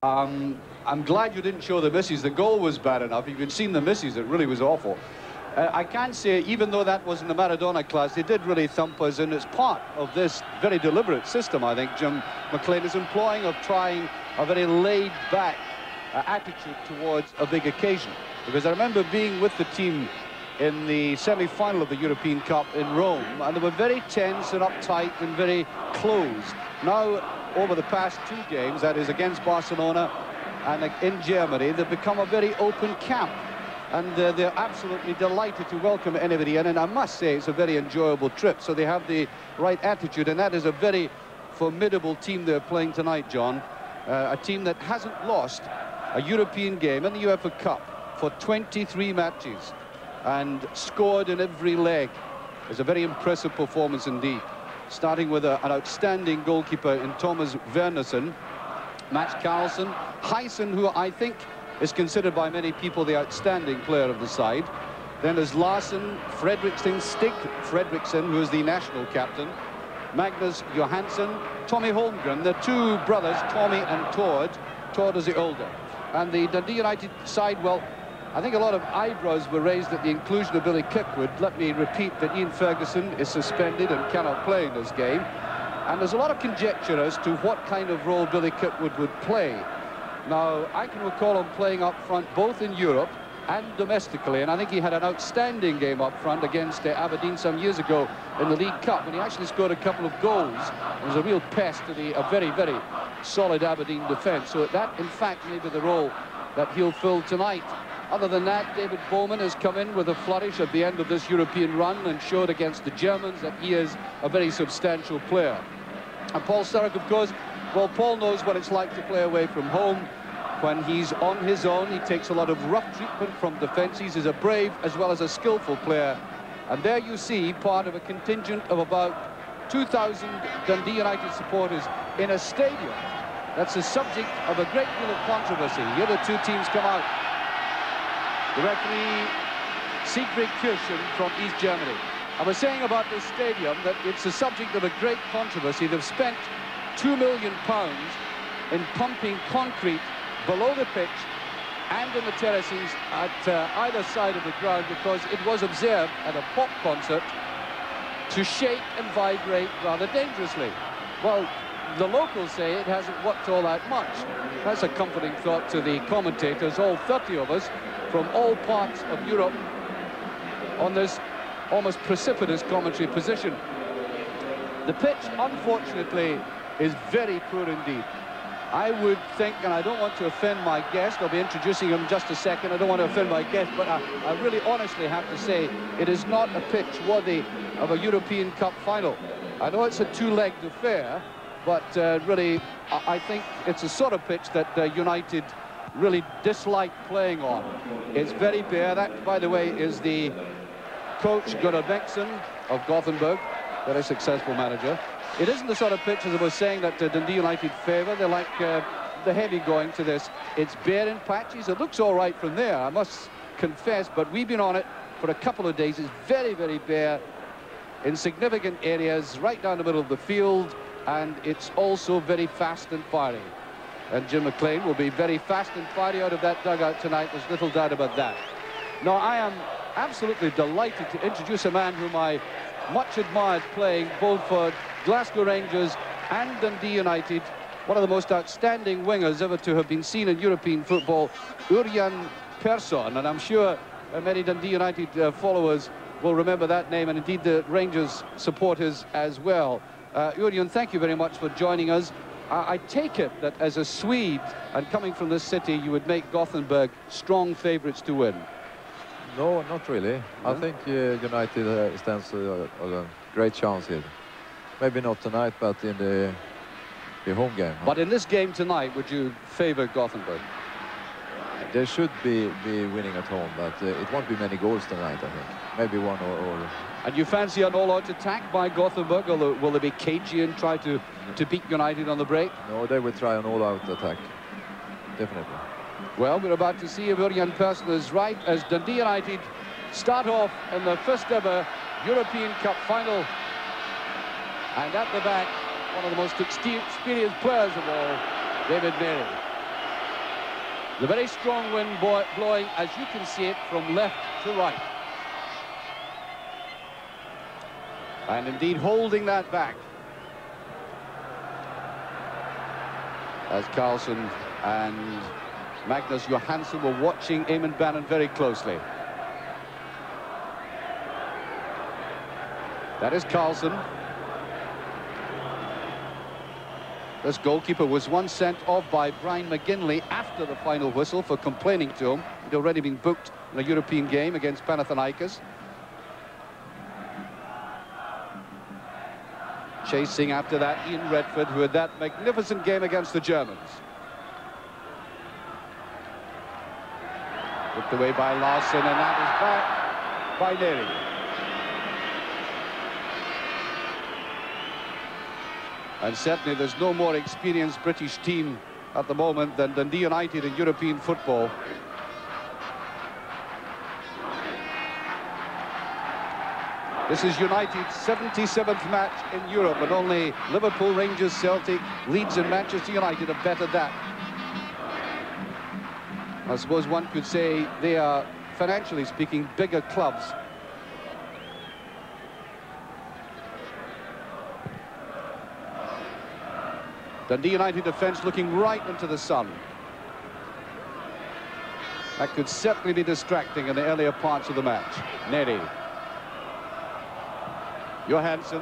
I'm glad you didn't show the misses. The goal was bad enough. If you'd seen the misses, it really was awful. I can say, even though that wasn't the Maradona class, they did really thump us, and it's part of this very deliberate system, I think, Jim McLean is employing, of trying a very laid-back attitude towards a big occasion. Because I remember being with the team in the semi-final of the European Cup in Rome, and they were very tense and uptight and very closed. Now, over the past two games, that is against Barcelona and in Germany, they've become a very open camp. And they're absolutely delighted to welcome anybody in, and I must say it's a very enjoyable trip. So they have the right attitude, and that is a very formidable team they're playing tonight, John. A team that hasn't lost a European game in the UEFA Cup for 23 matches and scored in every leg. It's a very impressive performance indeed, starting with an outstanding goalkeeper in Thomas Wernersen, Mats Carlsen, Heisen, who I think is considered by many people the outstanding player of the side. Then there's Larsen, Fredriksson, Stig Fredriksson, who is the national captain, Magnus Johansson, Tommy Holmgren, the two brothers, Tommy and Tord. Tord is the older. And the Dundee United side, well, I think a lot of eyebrows were raised at the inclusion of Billy Kirkwood. Let me repeat that Ian Ferguson is suspended and cannot play in this game. And there's a lot of conjecture as to what kind of role Billy Kirkwood would play. Now, I can recall him playing up front both in Europe and domestically, and I think he had an outstanding game up front against Aberdeen some years ago in the League Cup, when he actually scored a couple of goals. It was a real pest to a very, very solid Aberdeen defence. So that, in fact, may be the role that he'll fill tonight. Other than that, David Bowman has come in with a flourish at the end of this European run and showed against the Germans that he is a very substantial player. And Paul Sturrock, of course, well, Paul knows what it's like to play away from home. When he's on his own, he takes a lot of rough treatment from defences. He's a brave as well as a skillful player. And there you see part of a contingent of about 2,000 Dundee United supporters in a stadium that's the subject of a great deal of controversy. Here the two teams come out. The referee, Siegfried Kirchen from East Germany. I was saying about this stadium that it's the subject of a great controversy. They've spent £2 million in pumping concrete below the pitch and in the terraces at either side of the ground, because it was observed at a pop concert to shake and vibrate rather dangerously. Well, the locals say it hasn't worked all that much. That's a comforting thought to the commentators, all 30 of us from all parts of Europe, on this almost precipitous commentary position. The pitch, unfortunately, is very poor indeed. I would think, and I don't want to offend my guest, I'll be introducing him in just a second, I don't want to offend my guest, but I really honestly have to say it is not a pitch worthy of a European Cup final. I know it's a two-legged affair, but really, I think it's a sort of pitch that United really dislike playing on. It's very bare. That, by the way, is the coach Gunnar Bengtsson of Gothenburg, very successful manager. It isn't the sort of pitch, as I was saying, that Dundee United favour. They like the heavy going to this. It's bare in patches. It looks all right from there, I must confess, but we've been on it for a couple of days. It's very, very bare in significant areas, right down the middle of the field, and it's also very fast and fiery. And Jim McLean will be very fast and fiery out of that dugout tonight. There's little doubt about that. Now, I am absolutely delighted to introduce a man whom I much admired playing both for Glasgow Rangers and Dundee United, one of the most outstanding wingers ever to have been seen in European football, Örjan Persson, and I'm sure many Dundee United followers will remember that name, and indeed the Rangers supporters as well. Örjan, thank you very much for joining us. I take it that as a Swede and coming from this city, you would make Gothenburg strong favourites to win. No, not really. I think United stands a great chance here. Maybe not tonight, but in the home game. But in this game tonight, would you favour Gothenburg? They should be winning at home, but it won't be many goals tonight, I think. Maybe one or... And you fancy an all-out attack by Gothenburg, or will they be cagey and try to beat United on the break? No, they will try an all-out attack. Definitely. Well, we're about to see if Örjan Persson is right as Dundee United start off in their first ever European Cup final. And at the back, one of the most experienced players of all, David Mary. The very strong wind blowing, as you can see it, from left to right. And indeed holding that back. As Carlsen and Magnus Johansson were watching Eamon Bannon very closely. That is Carlsen. This goalkeeper was once sent off by Brian McGinley after the final whistle for complaining to him. He'd already been booked in a European game against Panathinaikos. Chasing after that Ian Redford, who had that magnificent game against the Germans. Whipped away by Larsson, and that is back by Neri. And certainly there's no more experienced British team at the moment than Dundee United in European football. This is United's 77th match in Europe, and only Liverpool, Rangers, Celtic, Leeds and Manchester United have bettered that. I suppose one could say they are, financially speaking, bigger clubs. Dundee United defence looking right into the sun. That could certainly be distracting in the earlier parts of the match. Neri. Johansson.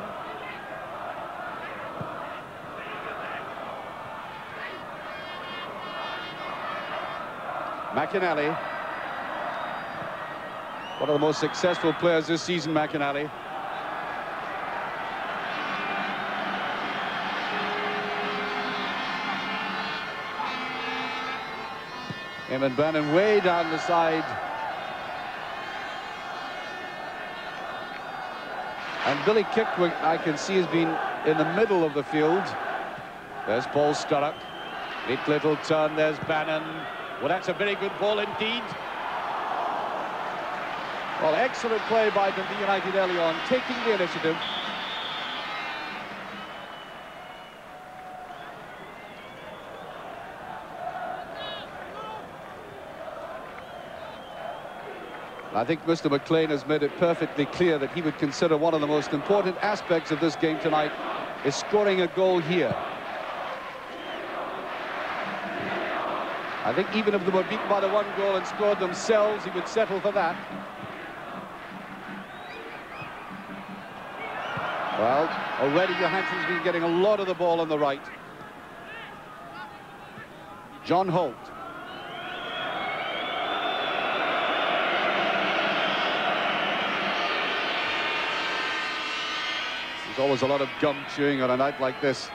McInally. One of the most successful players this season, McInally. Eamon Bannon way down the side. And Billy Kickwick, I can see, has been in the middle of the field. There's Paul Sturrock. Neat little turn, there's Bannon. Well, that's a very good ball indeed. Well, excellent play by Dundee United early on, taking the initiative. I think Mr. McLean has made it perfectly clear that he would consider one of the most important aspects of this game tonight is scoring a goal here. I think even if they were beaten by the one goal and scored themselves, he would settle for that. Well, already Johansson's been getting a lot of the ball on the right. John Holt. There's always a lot of gum chewing on a night like this.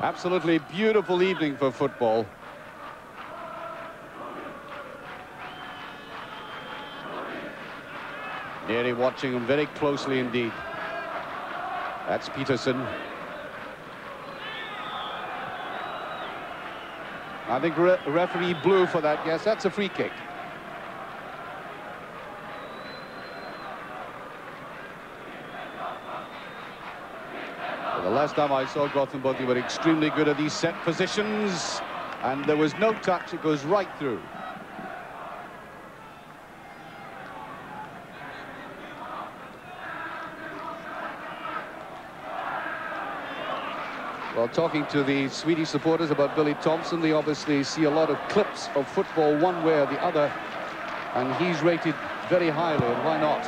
Absolutely beautiful evening for football. Neri watching him very closely indeed. That's Peterson. I think referee blew for that. Yes, that's a free kick. Well, the last time I saw Gothenburg, they were extremely good at these set positions, and there was no touch. It goes right through. Well, talking to the Swedish supporters about Billy Thompson, they obviously see a lot of clips of football one way or the other, and he's rated very highly, and why not?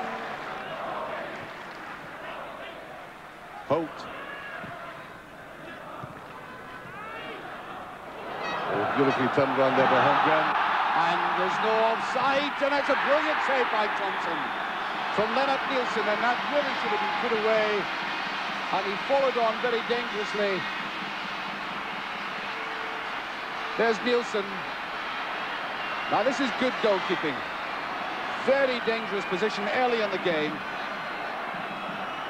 Holt. Oh, beautifully turned around there by Holmgren, and there's no offside, and that's a brilliant save by Thompson from Lennart Nilsson, and that really should have been put away, and he followed on very dangerously. There's Nilsson. Now this is good goalkeeping. Very dangerous position early in the game.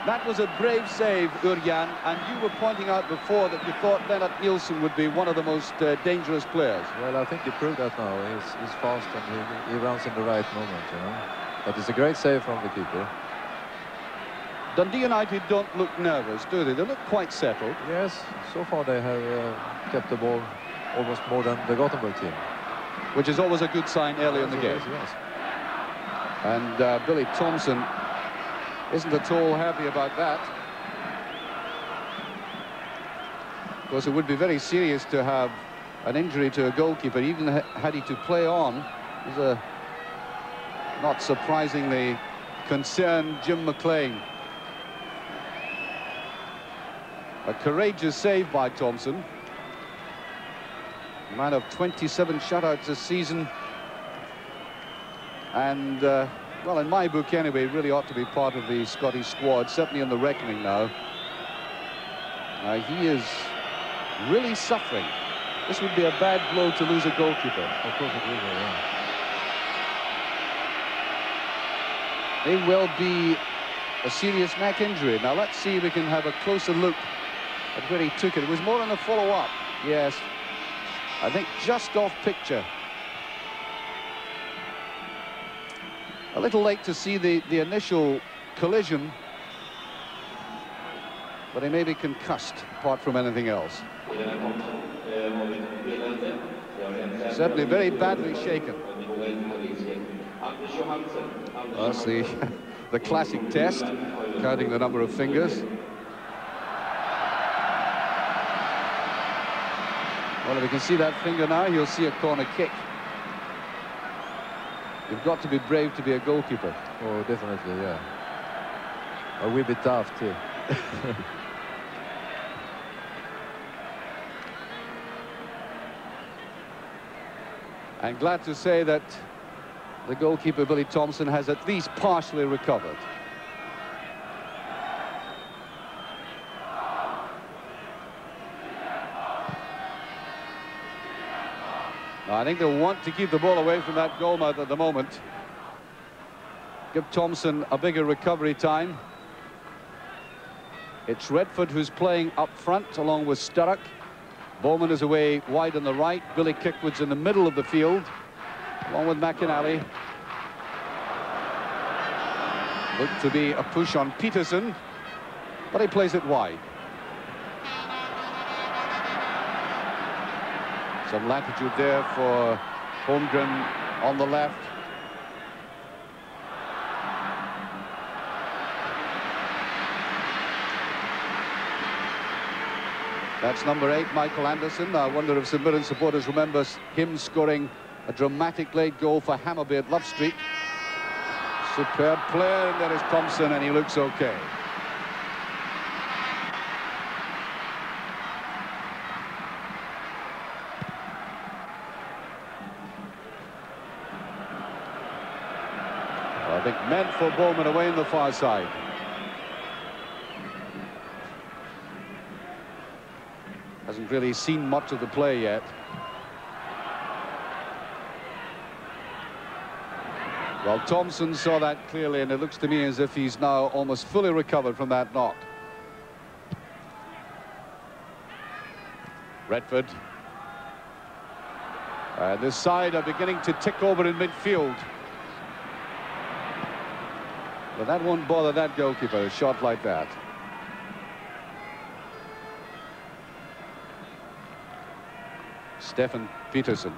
That was a brave save, Urjan, and you were pointing out before that you thought Lennart Nilsson would be one of the most dangerous players. Well, I think he proved that now. He's fast and he runs in the right moment, you know. But it's a great save from the keeper. Dundee United don't look nervous, do they? They look quite settled. Yes, so far they have kept the ball almost more than the Gothenburg team. Which is always a good sign early in the game. Yes. And Billy Thompson isn't at all happy about that. Of course, it would be very serious to have an injury to a goalkeeper, even had he to play on. He's a not surprisingly concerned Jim McLean. A courageous save by Thompson. A man of 27 shutouts this season. And, well, in my book anyway, really ought to be part of the Scottish squad, certainly in the reckoning now. He is really suffering. This would be a bad blow to lose a goalkeeper. Of course it will be, yeah. May well be a serious neck injury. Now let's see if we can have a closer look at where he took it. It was more on the follow-up. Yes, I think just off picture. A little late to see the initial collision, but he may be concussed apart from anything else. Certainly very badly shaken. That's the classic test, counting the number of fingers. Well, if you can see that finger now, you'll see a corner kick. You've got to be brave to be a goalkeeper. Oh, definitely, yeah. A wee bit tough, too. And glad to say that the goalkeeper, Billy Thompson, has at least partially recovered. Now, I think they'll want to keep the ball away from that goalmouth at the moment. Give Thompson a bigger recovery time. It's Redford who's playing up front along with Sturrock. Bowman is away wide on the right. Billy Kickwood's in the middle of the field, along with McInally. Looked to be a push on Peterson, but he plays it wide. Some latitude there for Holmgren on the left. That's number 8, Michael Anderson. I wonder if St Mirren supporters remember him scoring a dramatic late goal for Hammarby at Love Street. Superb player, and there is Thompson, and he looks okay. Well, I think meant for Bowman away on the far side. Hasn't really seen much of the play yet. Well, Thompson saw that clearly, and it looks to me as if he's now almost fully recovered from that knock. Redford. This side are beginning to tick over in midfield. But that won't bother that goalkeeper, a shot like that. Stefan Peterson.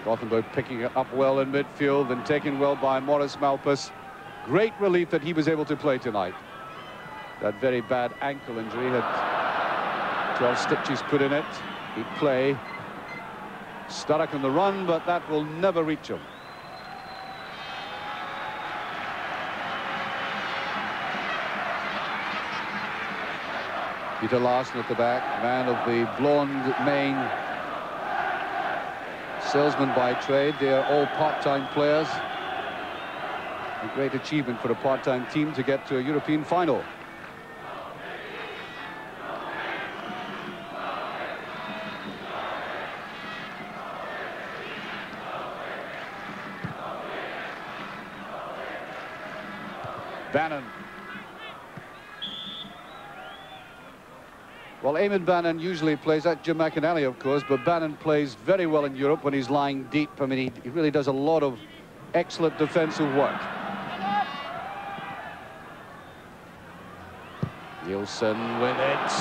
Gothenburg picking it up well in midfield and taken well by Morris Malpas. Great relief that he was able to play tonight. That very bad ankle injury had 12 stitches put in it. He'd play. Sturrock on the run, but that will never reach him. Peter Larson at the back, man of the blonde mane. Salesman by trade. They are all part-time players. A great achievement for a part-time team to get to a European final. Bannon. Well, Eamon Bannon usually plays, that's Jim McInally, of course, but Bannon plays very well in Europe when he's lying deep. I mean, he really does a lot of excellent defensive work. Nielsen with it.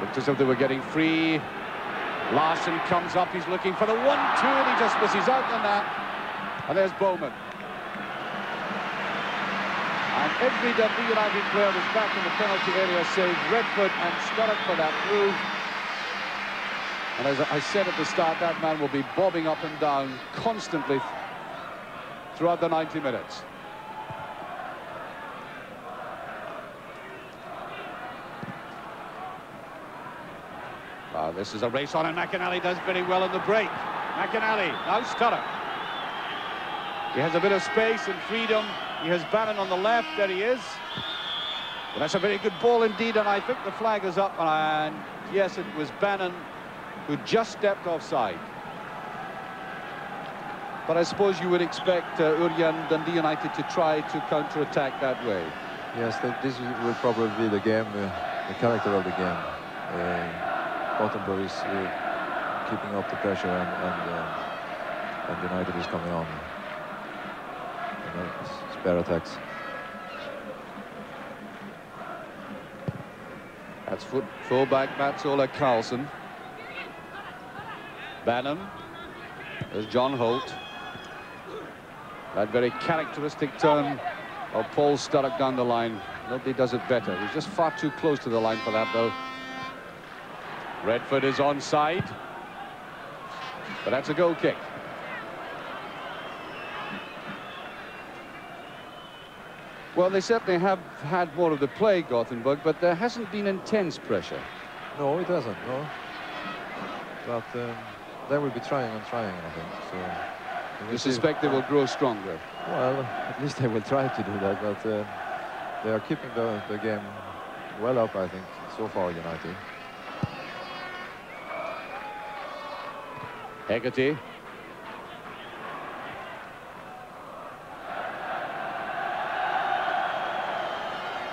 Looked as if they were getting free. Larson comes up, he's looking for the 1-2, and he just misses out on that. And there's Bowman. And every Dundee United player was back in the penalty area, save Redford and Sturrock for that move. And as I said at the start, that man will be bobbing up and down constantly throughout the 90 minutes. This is a race on, and McInally does very well in the break. McInally, now Sturrock. He has a bit of space and freedom. He has Bannon on the left. There he is. Well, that's a very good ball indeed, and I think the flag is up. And yes, it was Bannon who just stepped offside. But I suppose you would expect Urian Dundee United to try to counter-attack that way. Yes, this will probably be the game, the character of the game. Gothenburg is keeping up the pressure, and United is coming on. Spare attacks. That's fullback Mats-Ola Carlson. Bannon. There's John Holt. That very characteristic turn of Paul Sturrock down the line. Nobody does it better. He's just far too close to the line for that, though. Redford is onside, but that's a goal kick. Well, they certainly have had more of the play, Gothenburg, but there hasn't been intense pressure. No, it hasn't, no. But they will be trying and trying, I think. So you suspect they will grow stronger? Well, at least they will try to do that, but they are keeping the game well up, I think, so far, United. Hegarty.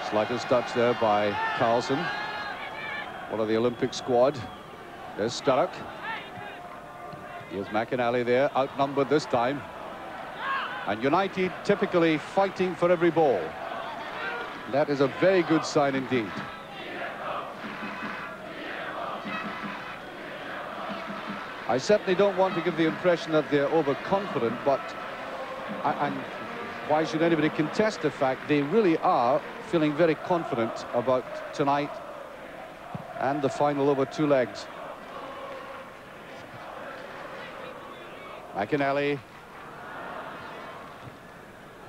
Slightest touch there by Carlson, one of the Olympic squad. There's Sturrock. Here's McInally there, outnumbered this time. And United typically fighting for every ball. That is a very good sign indeed. I certainly don't want to give the impression that they're overconfident, but and why should anybody contest the fact they really are feeling very confident about tonight and the final over 2 legs. McInally.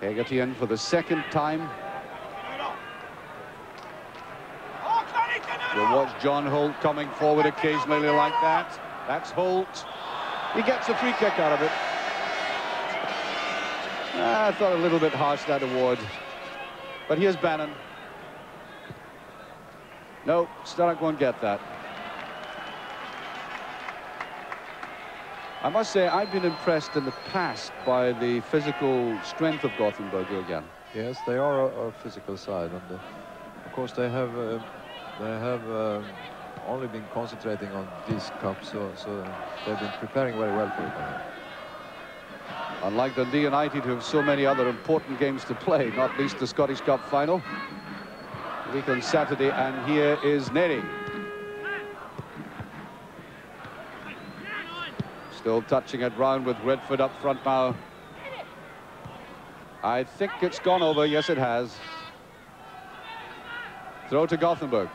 Hegarty in for the second time. You'll watch John Holt coming forward occasionally like that. That's Holt. He gets a free kick out of it. I thought a little bit harsh, that award. But here's Bannon. No, Sturrock won't get that. I must say, I've been impressed in the past by the physical strength of Gothenburg again. Yes, they are a physical side, and of course they have only been concentrating on this cup, so they've been preparing very well for it. Unlike Dundee United, who have so many other important games to play, not least the Scottish Cup final, a week on Saturday, and here is Neri. Still touching it round with Redford up front now. I think it's gone over. Yes, it has. Throw to Gothenburg.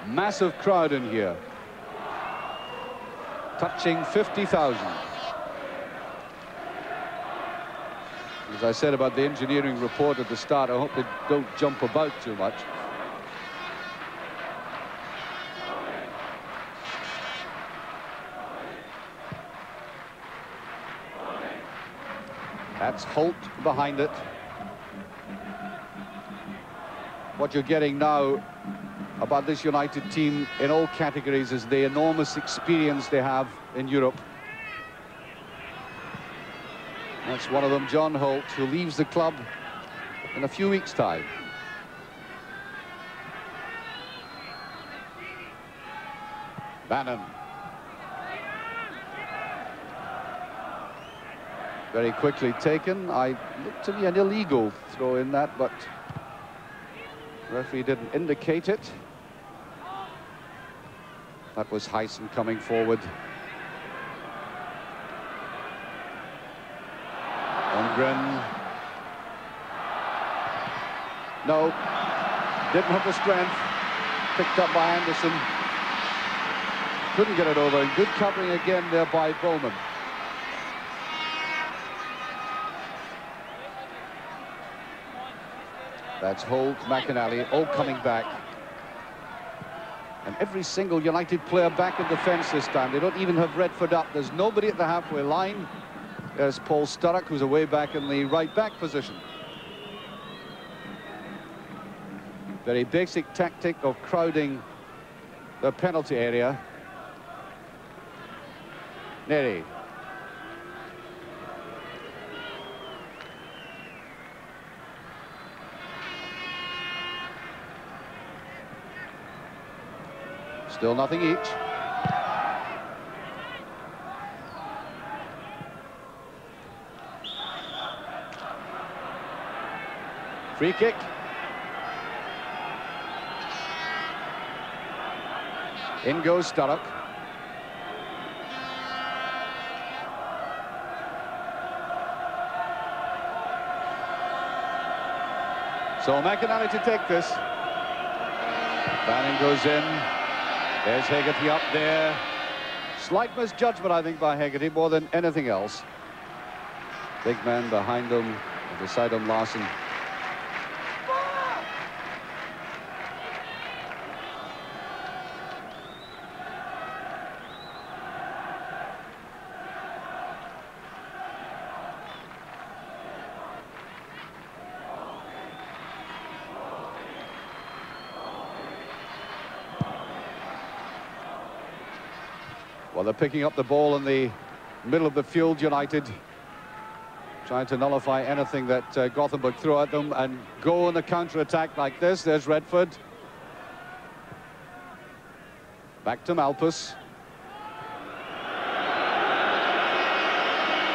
Massive crowd in here. Touching 50,000. As I said about the engineering report at the start, I hope they don't jump about too much. That's Holt behind it. What you're getting now about this United team in all categories is the enormous experience they have in Europe. That's one of them, John Holt, who leaves the club in a few weeks' time. Bannon. Very quickly taken. I looked to be an illegal throw in that, but the referee didn't indicate it. That was Hyson coming forward. Holmgren. No, didn't have the strength. Picked up by Anderson. Couldn't get it over. Good covering again there by Bowman. That's Holt, McInally, all coming back. And every single United player back in defence this time. They don't even have Redford up. There's nobody at the halfway line. There's Paul Sturrock, who's away back in the right-back position. Very basic tactic of crowding the penalty area. Neri. Still nothing each. Free kick. In goes Sturrock. So McInally to take this. Bannon goes in. There's Hegarty up there. Slight misjudgment, I think, by Hegarty more than anything else. Big man behind him, beside him, Larson. Well, they're picking up the ball in the middle of the field, United, trying to nullify anything that Gothenburg throw at them and go on a counter-attack like this. There's Redford. Back to Malpas.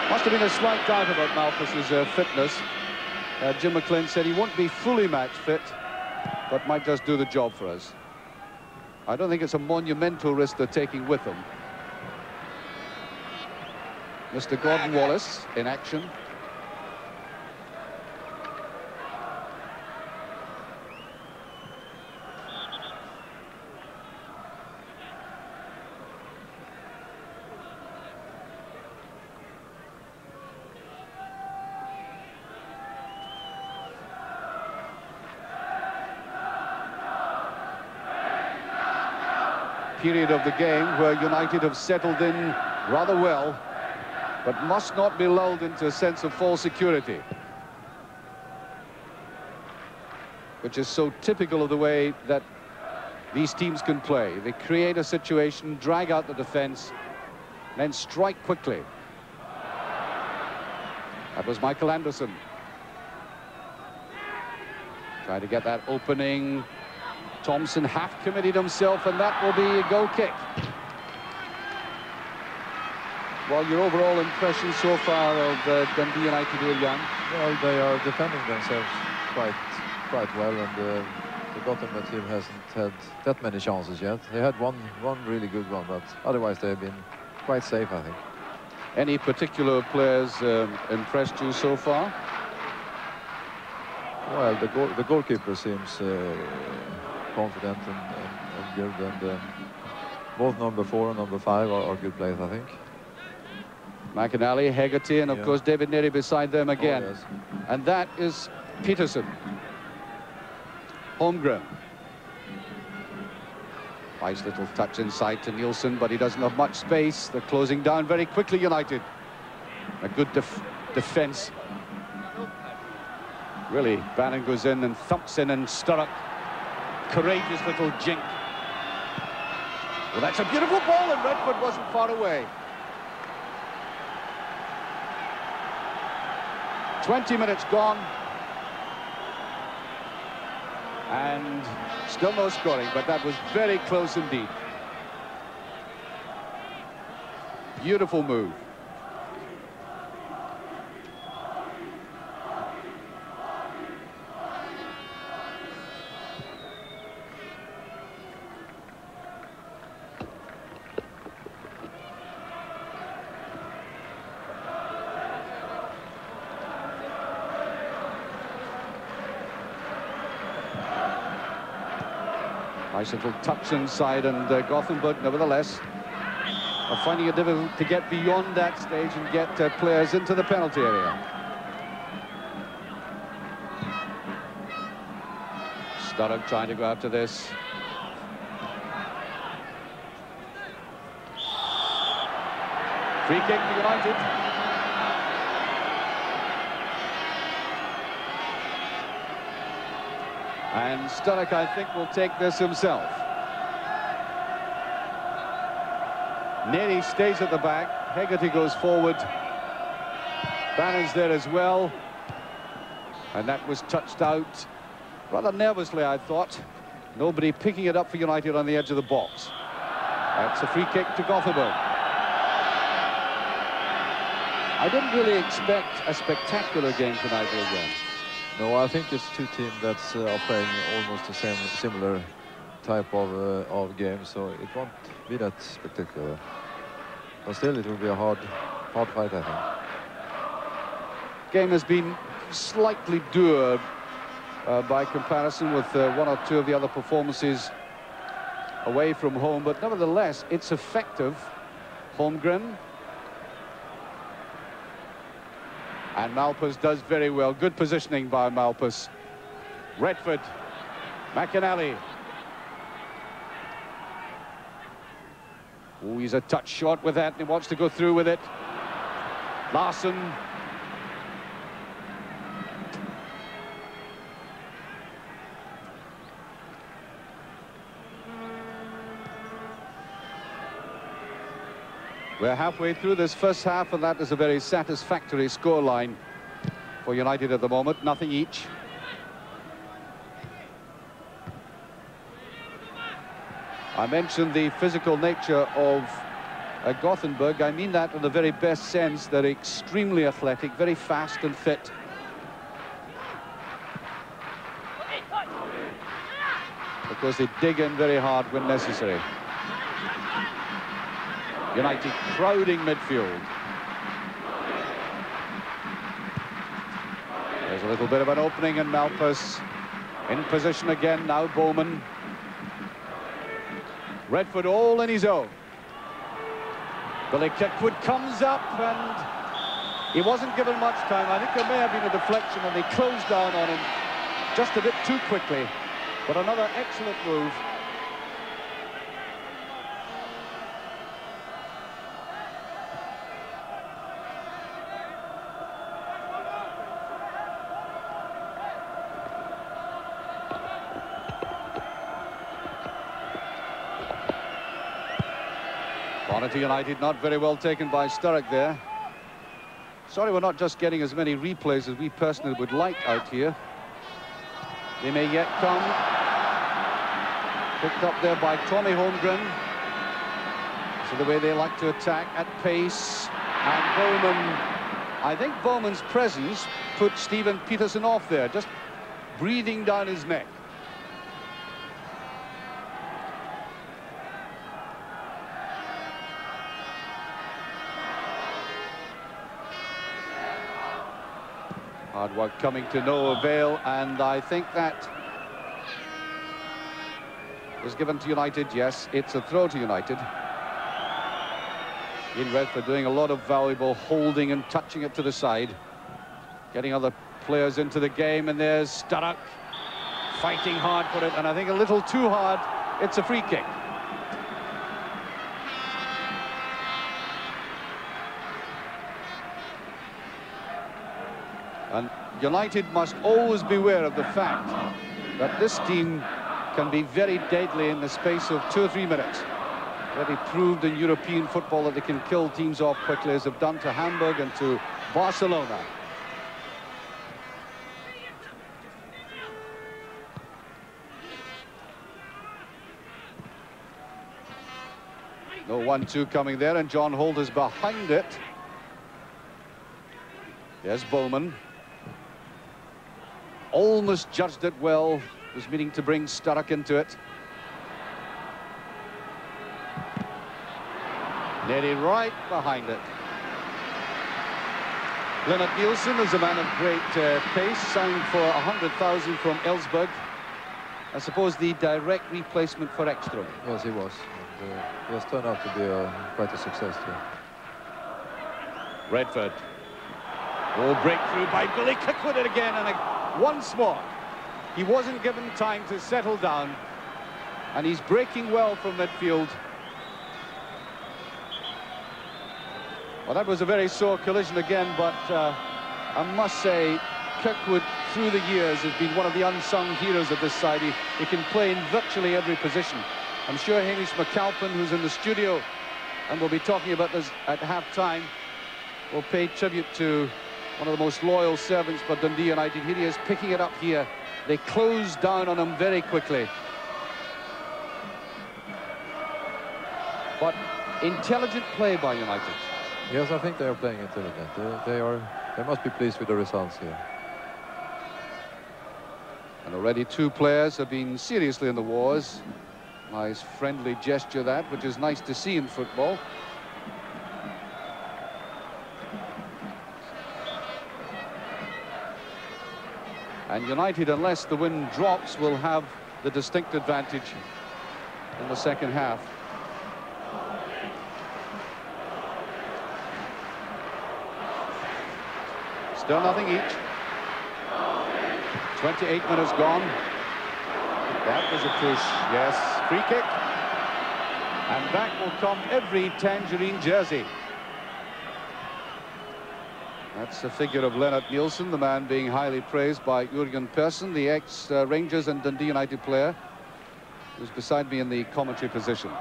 Must have been a slight doubt about Malpas's fitness. Jim McLean said he won't be fully match fit, but might just do the job for us. I don't think it's a monumental risk they're taking with them. Mr. Gordon Wallace in action. Period of the game where United have settled in rather well, but must not be lulled into a sense of false security, which is so typical of the way that these teams can play. They create a situation, drag out the defence, then strike quickly. That was Michael Anderson. Trying to get that opening. Thompson half committed himself, and that will be a goal kick. Well, your overall impression so far of Dundee United here, Jan? Well, they are defending themselves quite well, and the Gothenburg team hasn't had that many chances yet. They had one really good one, but otherwise they have been quite safe, I think. Any particular players impressed you so far? Well, the goalkeeper seems confident and good, and both number 4 and number 5 are good players, I think. McInally, Hegarty, and of course David Neri beside them again. Oh, yes. And that is Peterson. Holmgren. Nice little touch inside to Nielsen, but he doesn't have much space. They're closing down very quickly, United. A good defence. Really, Bannon goes in and thumps in, and Sturrock. Courageous little jink. Well, that's a beautiful ball, and Redford wasn't far away. 20 minutes gone. And still no scoring, but that was very close indeed. Beautiful move. Nice little touch inside, and Gothenburg, nevertheless, are finding it difficult to get beyond that stage and get players into the penalty area. Sturrock trying to go after this. Free kick to United. And Sturrock, I think, will take this himself. Neri stays at the back. Hegarty goes forward. Bannon's there as well. And that was touched out rather nervously, I thought. Nobody picking it up for United on the edge of the box. That's a free kick to Gothenburg. I didn't really expect a spectacular game tonight, again. No, I think it's two teams that are playing almost the same, similar type of game, so it won't be that spectacular. But still, it will be a hard fight, I think. Game has been slightly dour by comparison with one or two of the other performances away from home, but nevertheless, it's effective. Holmgren. And Malpas does very well. Good positioning by Malpas. Redford. McInally. Oh, he's a touch short with that, and he wants to go through with it. Larsson. We're halfway through this first half, and that is a very satisfactory scoreline for United at the moment. Nothing each. I mentioned the physical nature of Gothenburg. I mean that in the very best sense. They're extremely athletic, very fast and fit. Because they dig in very hard when necessary. United crowding midfield. There's a little bit of an opening, and Malpas in position again. Now Bowman. Redford all in his own. Billy Kirkwood comes up, and he wasn't given much time. I think there may have been a deflection, and they closed down on him just a bit too quickly. But another excellent move. Bonnetti United not very well taken by Sturrock there. Sorry we're not just getting as many replays as we personally would like out here. They may yet come. Picked up there by Tommy Holmgren. So the way they like to attack at pace. And Bowman, I think Bowman's presence put Stephen Peterson off there, just breathing down his neck. Hard work coming to no avail, and I think that is given to United. Yes, it's a throw to United. Ian Redford doing a lot of valuable holding and touching it to the side, getting other players into the game, and there's Sturrock fighting hard for it, and I think a little too hard. It's a free kick. And United must always beware of the fact that this team can be very deadly in the space of 2 or 3 minutes. Very proved in European football that they can kill teams off quickly, as they've done to Hamburg and to Barcelona. No 1-2 coming there, and John Holt is behind it. There's Bowman. Almost judged it well. Was meaning to bring Sturrock into it. Nearly right behind it. Lennart Nielsen is a man of great pace, signed for 100,000 from Ellsberg. I suppose the direct replacement for Ekstrom. Yes, he was. And, he has turned out to be quite a success too. Redford. Oh, breakthrough by Billy Kirkwood again, and once more. He wasn't given time to settle down, and he's breaking well from midfield. Well, that was a very sore collision again, but I must say, Kirkwood, through the years, has been one of the unsung heroes of this side. He can play in virtually every position. I'm sure Hamish McAlpin, who's in the studio, and we'll be talking about this at half-time, will pay tribute to one of the most loyal servants for Dundee United. Here he is picking it up here. They closed down on him very quickly. But intelligent play by United. Yes, I think they are playing intelligent. They must be pleased with the results here. And already 2 players have been seriously in the wars. Nice friendly gesture that, which is nice to see in football. And United, unless the wind drops, will have the distinct advantage in the second half. Still nothing each. 28 minutes gone. That was a push, yes. Free kick. And back will come every tangerine jersey. That's the figure of Lennart Nielsen, the man being highly praised by Jurgen Persson, the ex-Rangers and Dundee United player, who's beside me in the commentary position.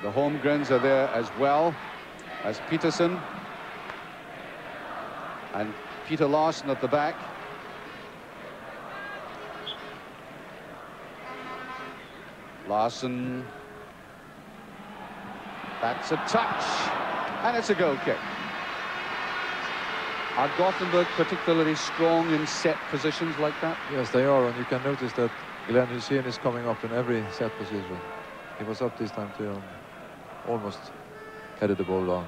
The Holmgrens are there as well as Peterson and Peter Larsson at the back. Larsson. That's a touch, and it's a goal kick. Are Gothenburg particularly strong in set positions like that? Yes, they are, and you can notice that Glenn Hussein is coming up in every set position. He was up this time too, and almost headed the ball down.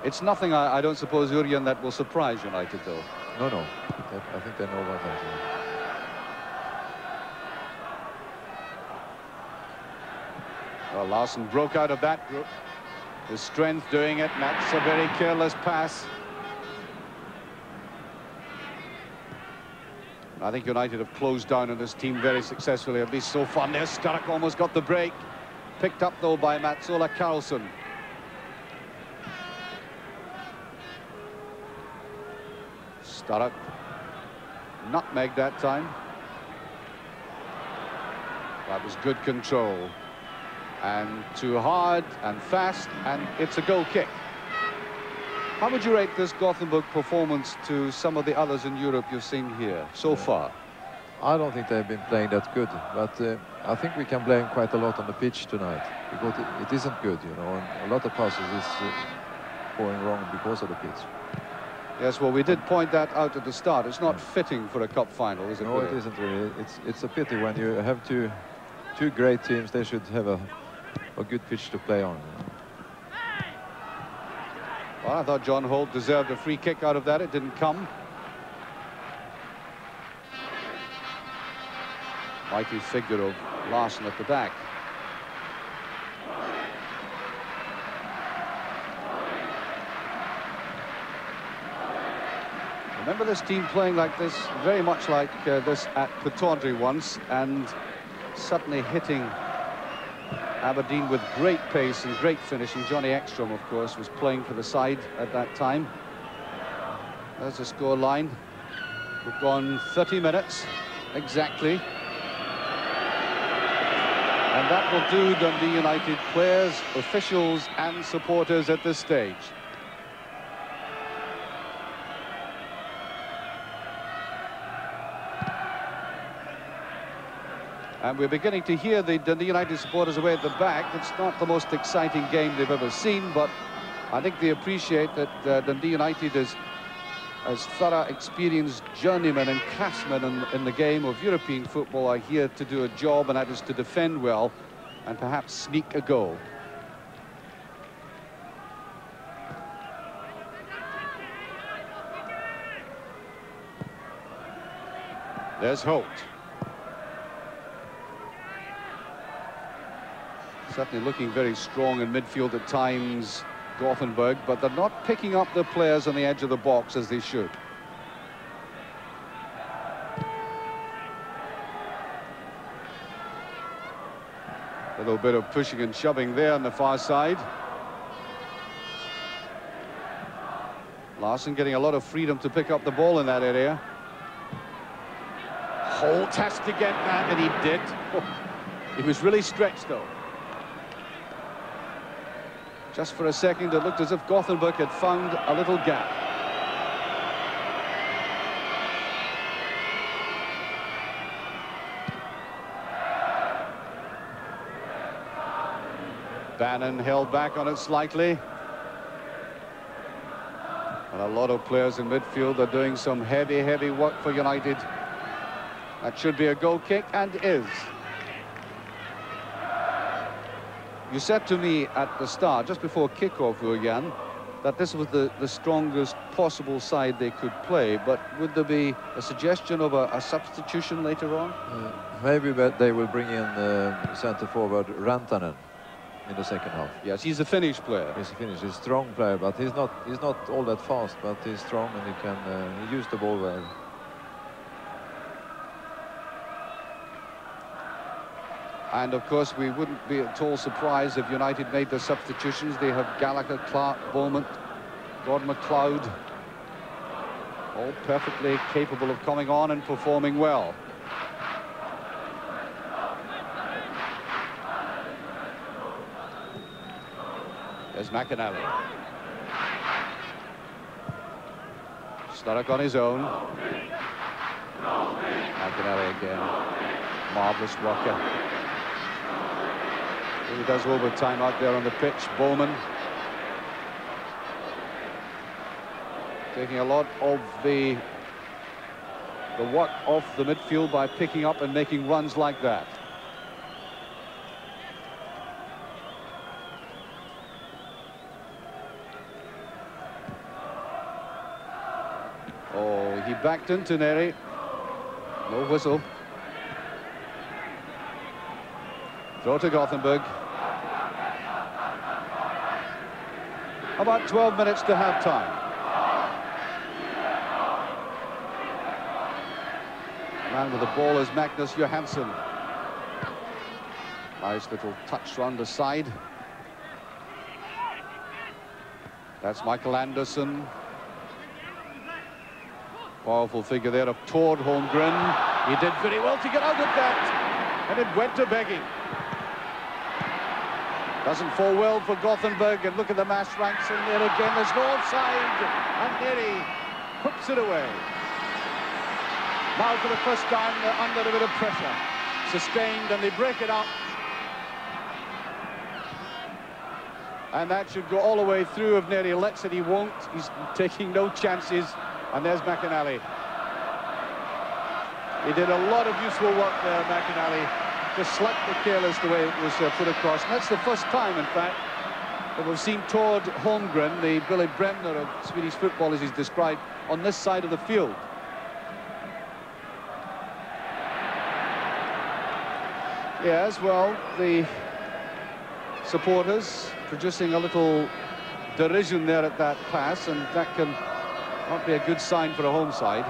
It's nothing, I don't suppose, Jurgen, that will surprise United, though. No. I think they know about that. Well, Larsson broke out of that group. His strength doing it, and that's a very careless pass. I think United have closed down on this team very successfully, at least so far. There, Sturrock almost got the break. Picked up, though, by Mats-Ola Karlsson. Sturrock nutmeg that time. That was good control. And too hard and fast, and it's a goal kick. How would you rate this Gothenburg performance to some of the others in Europe you've seen here so far? I don't think they've been playing that good, but I think we can blame quite a lot on the pitch tonight, because it isn't good, you know, and a lot of passes is going wrong because of the pitch. Yes, well, we did point that out at the start. It's not fitting for a cup final, is it? No, really? it isn't really. It's a pity when you have two great teams. They should have a good pitch to play on. Well, I thought John Holt deserved a free kick out of that. It didn't come. Mighty figure of Larsson at the back. Remember this team playing like this, very much like this at Pataudry once, and suddenly hitting Aberdeen with great pace and great finish. And Johnny Ekstrom, of course, was playing for the side at that time. There's the score line. We've gone 30 minutes exactly. And that will do Dundee United players, officials and supporters at this stage. And we're beginning to hear the Dundee United supporters away at the back. It's not the most exciting game they've ever seen, but I think they appreciate that Dundee United is as thorough, experienced journeymen and craftsmen in the game of European football are here to do a job, and that is to defend well and perhaps sneak a goal. There's Holt. Certainly looking very strong in midfield at times, Gothenburg, but they're not picking up the players on the edge of the box as they should. A little bit of pushing and shoving there on the far side. Larsson getting a lot of freedom to pick up the ball in that area. Holt has to get that, and he did. He was really stretched, though. Just for a second, it looked as if Gothenburg had found a little gap. Bannon held back on it slightly. And a lot of players in midfield are doing some heavy work for United. That should be a goal kick, and is. You said to me at the start, just before kickoff, Jan, that this was the strongest possible side they could play, but would there be a suggestion of a substitution later on? Maybe they will bring in centre-forward Rantanen in the second half. Yes, he's a Finnish player. He's a Finnish, he's a strong player, but he's not all that fast, but he's strong and he can use the ball well. And of course, we wouldn't be at all surprised if United made the substitutions. They have Gallagher, Clark, Bowman, Gordon McLeod, all perfectly capable of coming on and performing well. There's McInally. Sturrock on his own. McInally again. Marvellous worker. He does overtime out there on the pitch. Bowman taking a lot of the work off the midfield by picking up and making runs like that. Oh, he backed into Neri. No whistle. Throw to Gothenburg. About 12 minutes to half-time. Man with the ball is Magnus Johansson. Nice little touch round the side. That's Michael Anderson. Powerful figure there of Tord Holmgren. He did very well to get out of that. And it went to begging. Doesn't fall well for Gothenburg, and look at the mass ranks in there again. There's no offside, and Neri hooks it away. Now for the first time they're under a bit of pressure. Sustained, and they break it up. And that should go all the way through. If Neri lets it, he won't. He's taking no chances. And there's McInally. He did a lot of useful work there, McInally. Just slightly careless the way it was put across. And that's the first time, in fact, that we've seen Tord Holmgren, the Billy Bremner of Swedish football, as he's described, on this side of the field. Yes, well, the supporters producing a little derision there at that pass, and that can not be a good sign for a home side.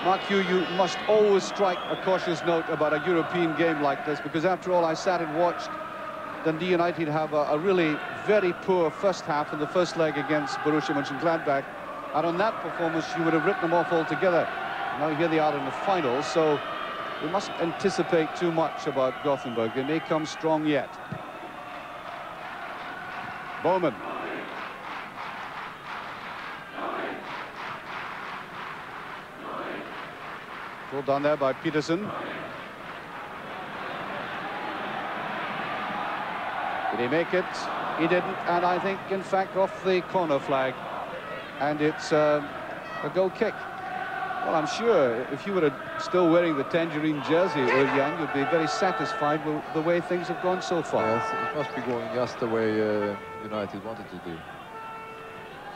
Mark Hugh, you must always strike a cautious note about a European game like this, because after all, I sat and watched Dundee United have a really very poor first half in the first leg against Borussia Mönchengladbach, and on that performance you would have written them off altogether. Now here they are in the final, so we mustn't anticipate too much about Gothenburg. They may come strong yet. Pulled down there by Peterson. Did he make it? He didn't, and I think, in fact, off the corner flag. And it's a goal kick. Well, I'm sure if you were still wearing the tangerine jersey, Jan, you'd be very satisfied with the way things have gone so far. Yes, it must be going just the way United wanted to do.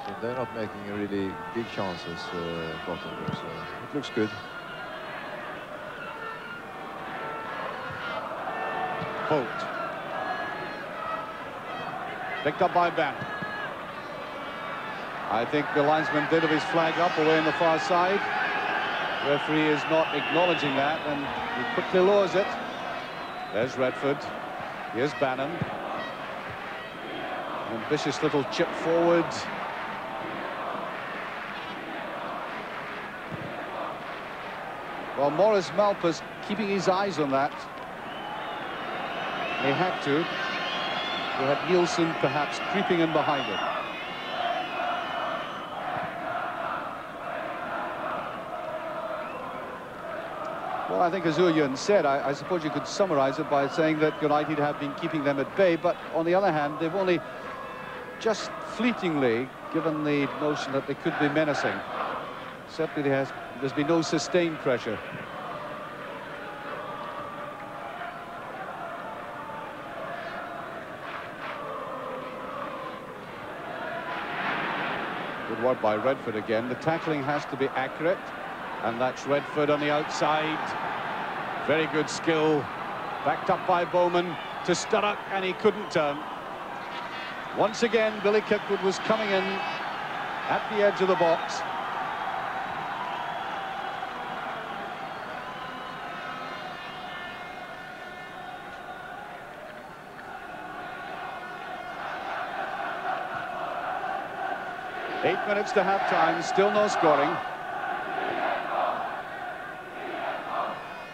So they're not making really big chances, Gothenburg, so it looks good. Holt. Picked up by Ben. I think the linesman did have his flag up away on the far side. Referee is not acknowledging that, and he quickly lowers it. There's Redford. Here's Bannon. Ambitious little chip forward. Well, Maurice Malpas keeping his eyes on that. They had to. We had Nielsen perhaps creeping in behind him. Well, I think as Jan said, I suppose you could summarize it by saying that United have been keeping them at bay, but on the other hand, they've only just fleetingly given the notion that they could be menacing. Certainly there's been no sustained pressure. Good work by Redford again. The tackling has to be accurate. And that's Redford on the outside. Very good skill. Backed up by Bowman to Sturrock, and he couldn't turn. Once again, Billy Kirkwood was coming in at the edge of the box. Eight minutes to half-time, still no scoring.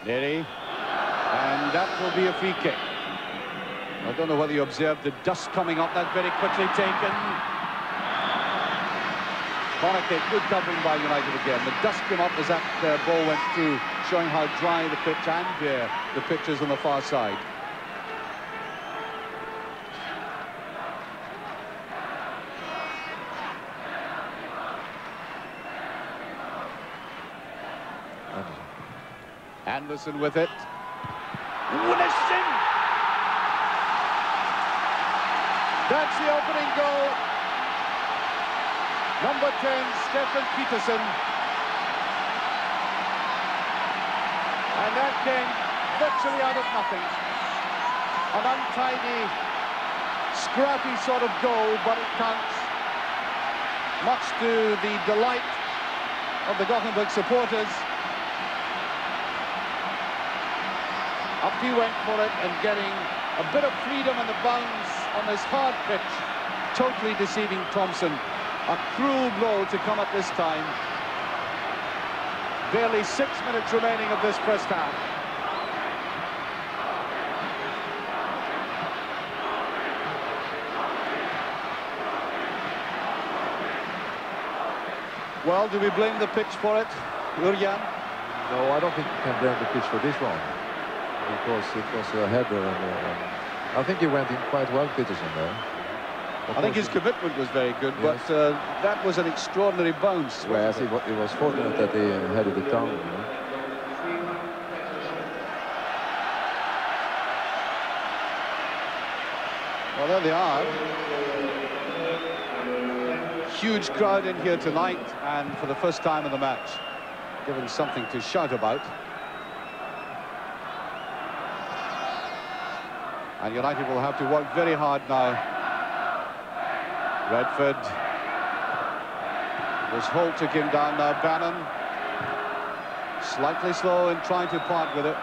Neary, and that will be a free kick. I don't know whether you observed the dust coming up. That very quickly taken. Monaco, good covering by United again. The dust came up as that ball went through, showing how dry the pitch and bare the pitch is on the far side. Anderson with it. Wilson! That's the opening goal. Number 10, Stefan Peterson. And that came virtually out of nothing. An untidy, scrappy sort of goal, but it counts. Much to the delight of the Gothenburg supporters. Up he went for it, and getting a bit of freedom in the bounds on this hard pitch, totally deceiving Thompson. A cruel blow to come at this time. Barely 6 minutes remaining of this first half. Well, do we blame the pitch for it, Jan? No, I don't think you can blame the pitch for this one, because it was a header, and I think he went in quite well, Peterson, there. I think his commitment was very good, yes. But that was an extraordinary bounce. Well, yes, he was fortunate that he headed it down. You know? Well, there they are. Huge crowd in here tonight, and for the first time in the match, given something to shout about. And United will have to work very hard now. Redford. Was Holt took him down now. Bannon. Slightly slow in trying to part with it.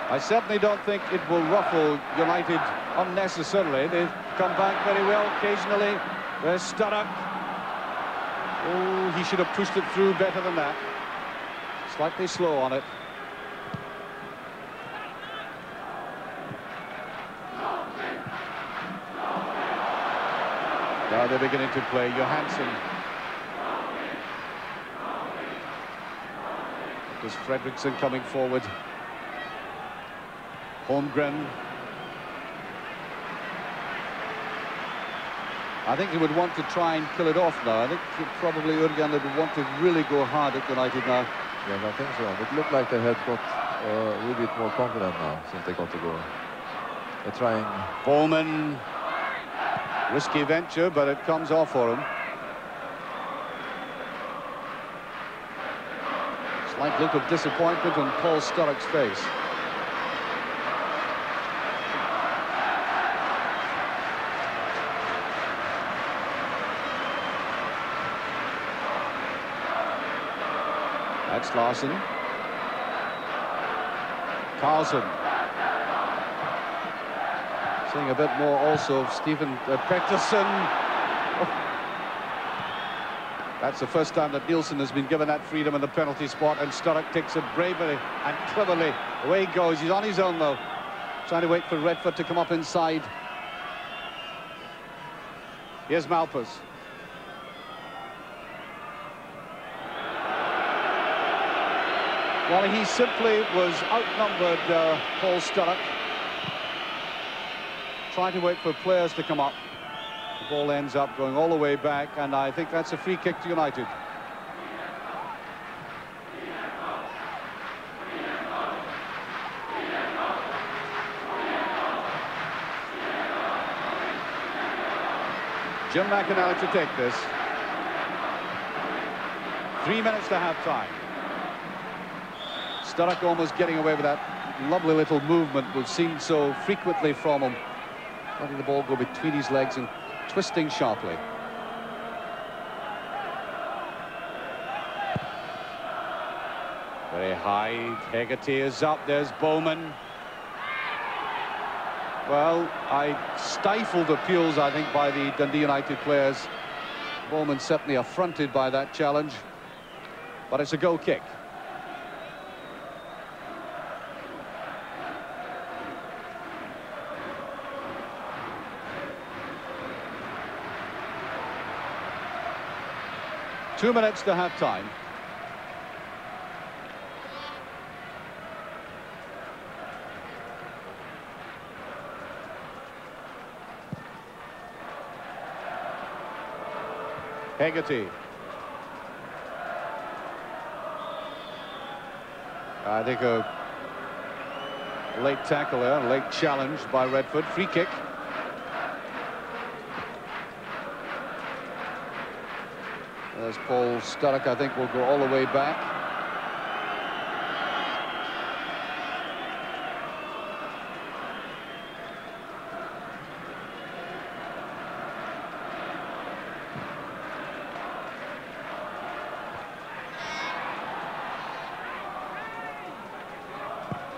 I certainly don't think it will ruffle United unnecessarily. They've come back very well occasionally. There's Sturrock. Oh, he should have pushed it through better than that. Slightly slow on it. Now they're beginning to play. Johansson. There's Fredriksson coming forward. Holmgren. I think he would want to try and kill it off now. I think probably Jürgen would want to really go hard at United now. Yeah, I think so. It looked like they had got a little bit more confident now since they got the goal. They're trying. Bowman. Risky venture, but it comes off for him. Slight look of disappointment on Paul Sturrock's face. That's Larson. Carlson. Seeing a bit more also of Stephen Pettersson. Oh. That's the first time that Nielsen has been given that freedom in the penalty spot, and Sturrock takes it bravely and cleverly. Away he goes. He's on his own though, trying to wait for Redford to come up inside. Here's Malpas. Well, he simply was outnumbered, Paul Sturrock. Trying to wait for players to come up. The ball ends up going all the way back, and I think that's a free kick to United. Jim McInally to take this. 3 minutes to half time. Sturrock almost getting away with that lovely little movement we've seen so frequently from him. Letting the ball go between his legs and twisting sharply. Very high. Hegarty is up. There's Bowman. Well, I stifled appeals, I think, by the Dundee United players. Bowman certainly affronted by that challenge. But it's a goal kick. Two minutes to half time. Hegarty. I think a late tackle there, a late challenge by Redford. Free kick. As Paul Sturrock, I think, will go all the way back.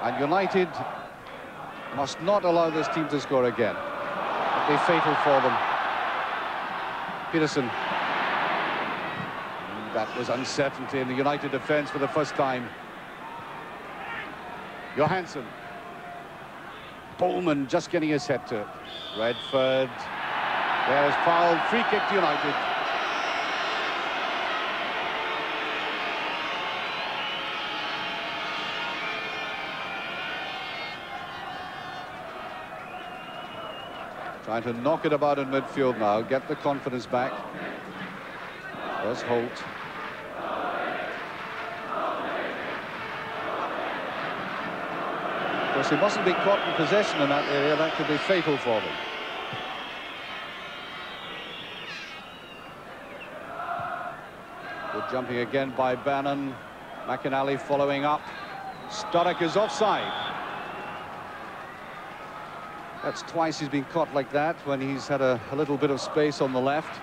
And United must not allow this team to score again. It'll be fatal for them. Peterson. That was uncertainty in the United defence for the first time. Johansson. Bowman just getting his head to it. Redford. There's foul. Free kick to United. Trying to knock it about in midfield now. Get the confidence back. There's Holt. Of course, he mustn't be caught in possession in that area. That could be fatal for them. Good jumping again by Bannon. McInally following up. Sturrock is offside. That's twice he's been caught like that when he's had a little bit of space on the left.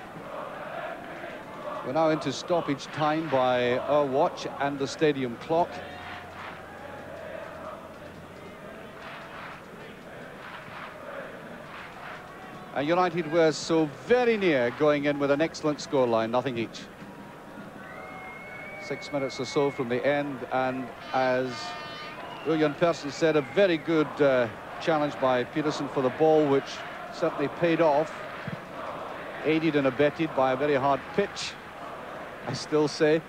We're now into stoppage time by our watch and the stadium clock. And United were so very near going in with an excellent scoreline, nothing each. 6 minutes or so from the end, and as Ørjan Persson said, a very good challenge by Peterson for the ball, which certainly paid off, aided and abetted by a very hard pitch, I still say.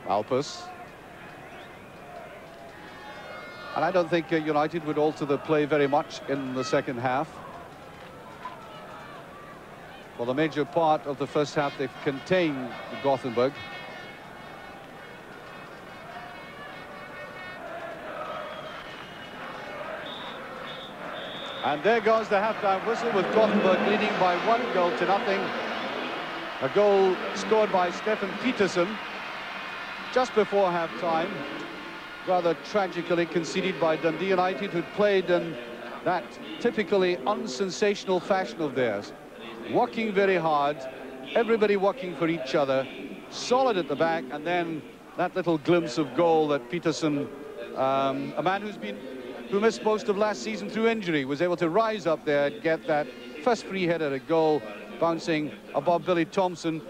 Alpus. And I don't think United would alter the play very much in the second half. For the major part of the first half, they've contained Gothenburg. And there goes the half-time whistle, with Gothenburg leading by 1-0. A goal scored by Stefan Peterson just before half-time. Rather tragically conceded by Dundee United, who'd played in that typically unsensational fashion of theirs. Working very hard, everybody working for each other, solid at the back, and then that little glimpse of goal that Peterson, a man who missed most of last season through injury, was able to rise up there and get that first free header at goal, bouncing above Billy Thompson.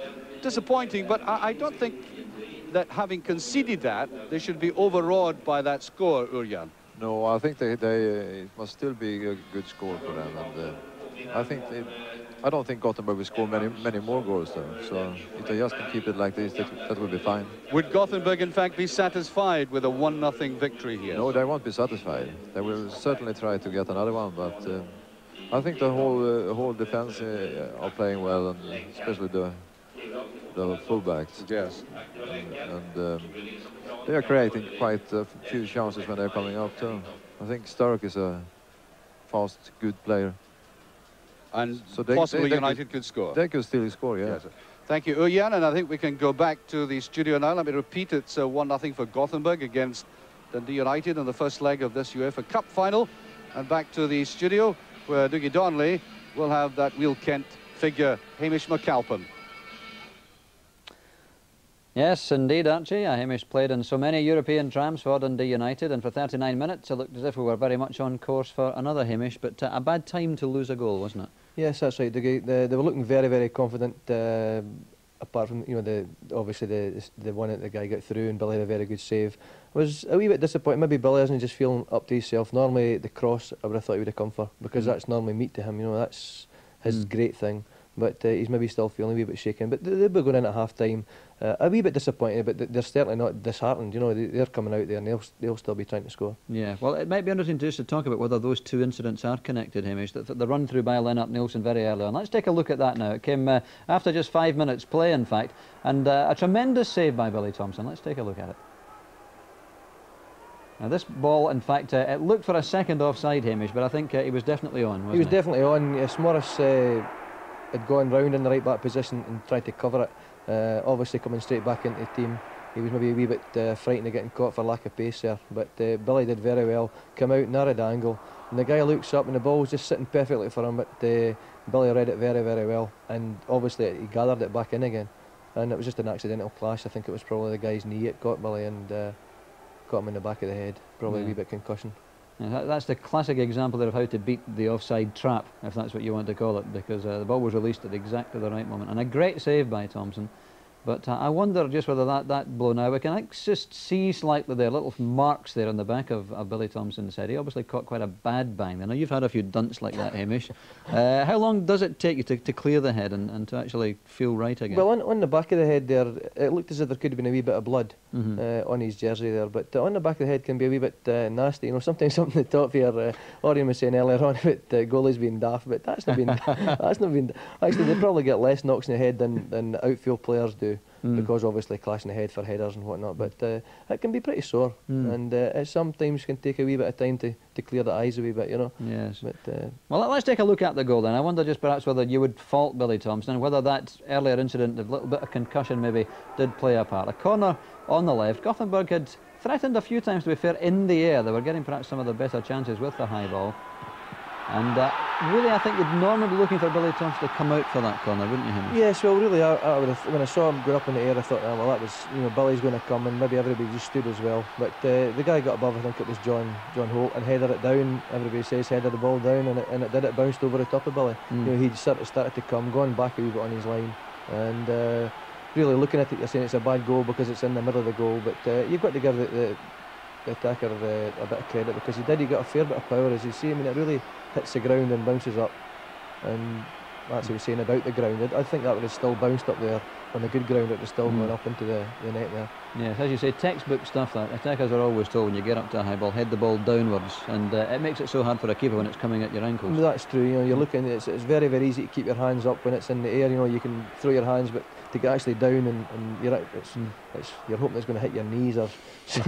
Disappointing, but I don't think that having conceded that, they should be overawed by that score, Ørjan. No, I think it must still be a good score for them, and I don't think Gothenburg will score many more goals though. So if they just can keep it like this, that will be fine. Would Gothenburg in fact be satisfied with a 1-0 victory here? No, they won't be satisfied. They will certainly try to get another one, but I think the whole defense are playing well, and especially the fullbacks. Yes. And they are creating quite a few chances when they're coming up too. I think Stark is a fast, good player. And so possibly United could score. They could still score, yeah. Yes. Thank you, Ørjan, and I think we can go back to the studio now. Let me repeat, it's 1-0 for Gothenburg against Dundee United in the first leg of this UEFA Cup final. And back to the studio, where Dougie Donnelly will have that Wheel Kent figure, Hamish McAlpin. Yes, indeed, Archie. Hamish played in so many European tramps for Dundee United, and for 39 minutes it looked as if we were very much on course for another Hamish, but a bad time to lose a goal, wasn't it? Yes, that's right. They were looking very, very confident, apart from, you know, obviously the one that the guy got through and Billy had a very good save. I was a wee bit disappointed. Maybe Billy isn't just feeling up to himself. Normally the cross I would have thought he would have come for, because that's normally meat to him, you know, that's his great thing. But he's maybe still feeling a wee bit shaken. But they'll be going in at half-time. A wee bit disappointed, but they're certainly not disheartened. You know, they're coming out there and they'll still be trying to score. Yeah, well, it might be interesting just to talk about whether those two incidents are connected, Hamish. The run-through by Lennart Nilsson very early on. Let's take a look at that now. It came after just 5 minutes play, in fact, and a tremendous save by Billy Thompson. Let's take a look at it. Now, this ball, in fact, it looked for a second offside, Hamish, but I think he was definitely on, wasn't he? He was definitely on. Yes, Morris had gone round in the right back position and tried to cover it. Obviously coming straight back into the team, he was maybe a wee bit frightened of getting caught for lack of pace there, but Billy did very well, come out, narrowed angle, and the guy looks up and the ball was just sitting perfectly for him, but Billy read it very, very well, and obviously he gathered it back in again, and it was just an accidental clash. I think it was probably the guy's knee it got Billy and caught him in the back of the head, probably a wee bit concussion. Yeah, that's the classic example there of how to beat the offside trap, if that's what you want to call it, because the ball was released at exactly the right moment. And a great save by Thompson. But I wonder just whether that blow now, we can just see slightly there, little marks there on the back of Billy Thompson's head. He obviously caught quite a bad bang. I know you've had a few dunts like that, Hamish. How long does it take you to clear the head and to actually feel right again? Well, on the back of the head there, it looked as if there could have been a wee bit of blood on his jersey there, but on the back of the head can be a wee bit nasty. You know, sometimes something at the top here, Orion was saying earlier on about goalies being daft, but that's not been, that's not been, actually they probably get less knocks in the head than outfield players do. Because obviously clashing the head for headers and whatnot, but it can be pretty sore, and it sometimes can take a wee bit of time to clear the eyes a wee bit, you know. Yes. But, well, let's take a look at the goal then. I wonder just perhaps whether you would fault Billy Thompson, and whether that earlier incident, a little bit of concussion maybe, did play a part. A corner on the left. Gothenburg had threatened a few times, to be fair, in the air. They were getting perhaps some of the better chances with the high ball. And really, I think you'd normally be looking for Billy Thompson to come out for that corner, wouldn't you, Hamish? Yes, well, really, I would have, when I saw him going up in the air, I thought, oh, well, that was, Billy's going to come, and maybe everybody just stood as well. But the guy got above, I think it was John Holt, and headed it down. Everybody says headed the ball down, and it did. It bounced over the top of Billy. He'd started to come, gone back a wee bit on his line, and really looking at it, you're saying it's a bad goal because it's in the middle of the goal. But you've got to give the attacker a bit of credit, because he got a fair bit of power, as you see. I mean, it really hits the ground and bounces up, and that's what he was saying about the ground. I think that would have still bounced up there on the good ground. It was still going up into the net there. Yes, as you say, textbook stuff. That attackers are always told, when you get up to a high ball, head the ball downwards, and it makes it so hard for a keeper when it's coming at your ankles. That's true. You're looking. It's very, very easy to keep your hands up when it's in the air. You can throw your hands, but to get actually down and you're hoping it's going to hit your knees or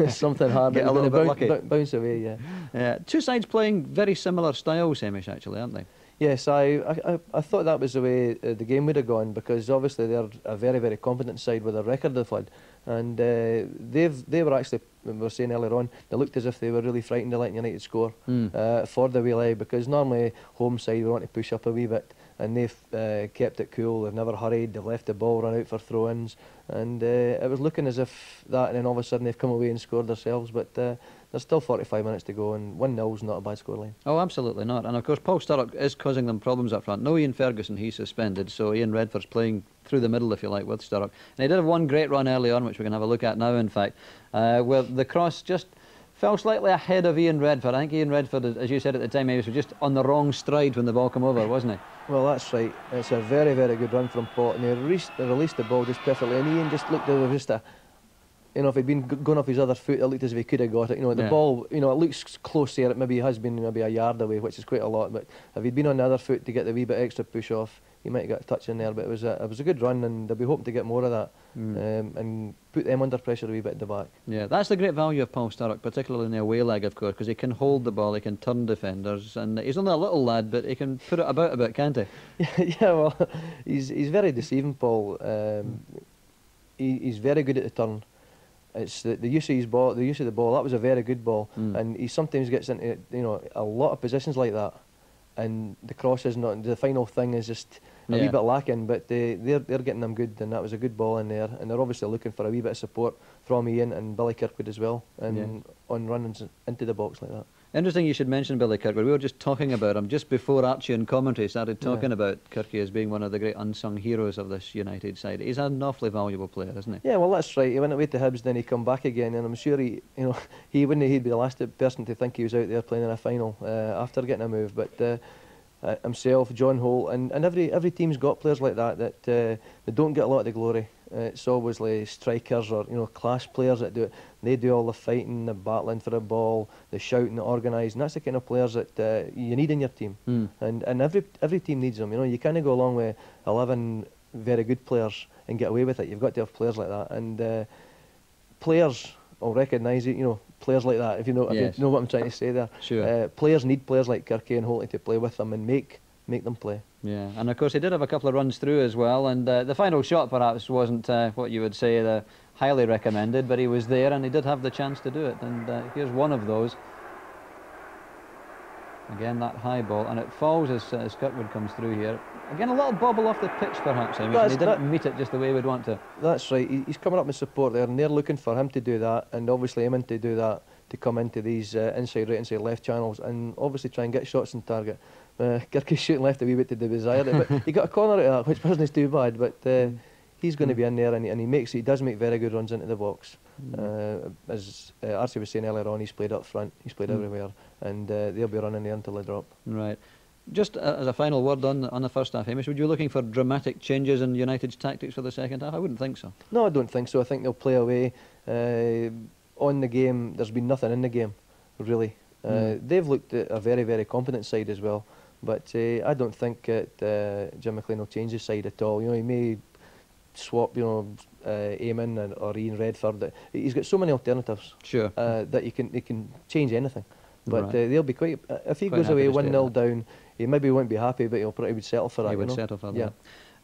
something hard. Get a little bit lucky. Bounce away. Yeah. Two sides playing very similar styles, Hamish, actually, aren't they? Yes, I thought that was the way the game would have gone, because obviously they're a very, very competent side with a record of flood, and they were actually, we were saying earlier on, they looked as if they were really frightened of letting United score for the wee leg, because normally home side we want to push up a wee bit, and they've kept it cool. They've never hurried. They've left the ball run out for throw-ins, and it was looking as if that, and then all of a sudden they've come away and scored themselves. But there's still 45 minutes to go, and 1-0's not a bad scoreline. Oh, absolutely not. And of course, Paul Sturrock is causing them problems up front. No Ian Ferguson, he's suspended, so Ian Redford's playing through the middle, if you like, with Sturrock. And he did have one great run early on, which we're going to have a look at now, in fact, where the cross just fell slightly ahead of Ian Redford. I think Ian Redford, as you said at the time, he was just on the wrong stride when the ball came over, wasn't he? Well, that's right. It's a very, very good run from Paul, and he released the ball just perfectly, and Ian just looked at just if he'd been going off his other foot, it looked as if he could have got it. The ball, it looks close there. It maybe has been maybe a yard away, which is quite a lot. But if he'd been on the other foot to get the wee bit extra push off, he might have got a touch in there. But it was a good run, and they'll be hoping to get more of that and put them under pressure a wee bit at the back. Yeah, that's the great value of Paul Sturrock, particularly in the away leg, of course, because he can hold the ball, he can turn defenders, and he's only a little lad, but he can put it about a bit, can't he? Yeah, well, he's very deceiving, Paul. He's very good at the turn. It's the use of his ball, the use of the ball. That was a very good ball, and he sometimes gets into a lot of positions like that, and the cross is not. The final thing is just a wee bit lacking, but they're getting them good, and that was a good ball in there, and they're obviously looking for a wee bit of support from Ian and Billy Kirkwood as well, and on runnings into the box like that. Interesting you should mention Billy Kirkwood. We were just talking about him just before Archie in commentary started talking about Kirky as being one of the great unsung heroes of this United side. He's an awfully valuable player, isn't he? Yeah, well, that's right. He went away to Hibs, then he come back again, and I'm sure he'd be the last person to think he was out there playing in a final after getting a move. But himself, John Holt, and every team's got players like that they don't get a lot of the glory. It's always like strikers or class players that do it. They do all the fighting, the battling for the ball, the shouting, the organising. That's the kind of players that you need in your team. And every team needs them. You can't go along with 11 very good players and get away with it. You've got to have players like that. And players will recognise it. Players like that. If you know what I'm trying to say there. Sure. Players need players like Kirky and Holty to play with them and make them play. Yeah, and of course he did have a couple of runs through as well, and the final shot perhaps wasn't what you would say the highly recommended, but he was there and he did have the chance to do it, and here's one of those. Again, that high ball, and it falls as Kirkwood comes through here. Again, a little bobble off the pitch perhaps, I mean, and he didn't meet it just the way we'd want to. That's right, he's coming up with support there, and they're looking for him to do that, and obviously aiming to do that, to come into these inside right, inside left channels, and obviously try and get shots on target. Kirky's shooting left a wee bit to the desired, but he got a corner out of that, which wasn't too bad, but he's going to be in there, and he does make very good runs into the box. As Archie was saying earlier on, he's played up front, he's played everywhere, and they'll be running there until they drop. Right. Just as a final word on the first half, Hamish, would you be looking for dramatic changes in United's tactics for the second half? I wouldn't think so. No, I don't think so. I think they'll play away. On the game, there's been nothing in the game, really. They've looked at a very, very competent side as well. But I don't think Jim McLean will change his side at all. He may swap, Eamon or Ian Redford. He's got so many alternatives. Sure. That he can change anything. But they'll be quite. If he Quite goes away happy to 1-0 down, he maybe won't be happy, but he'll probably settle for that. He would settle for that.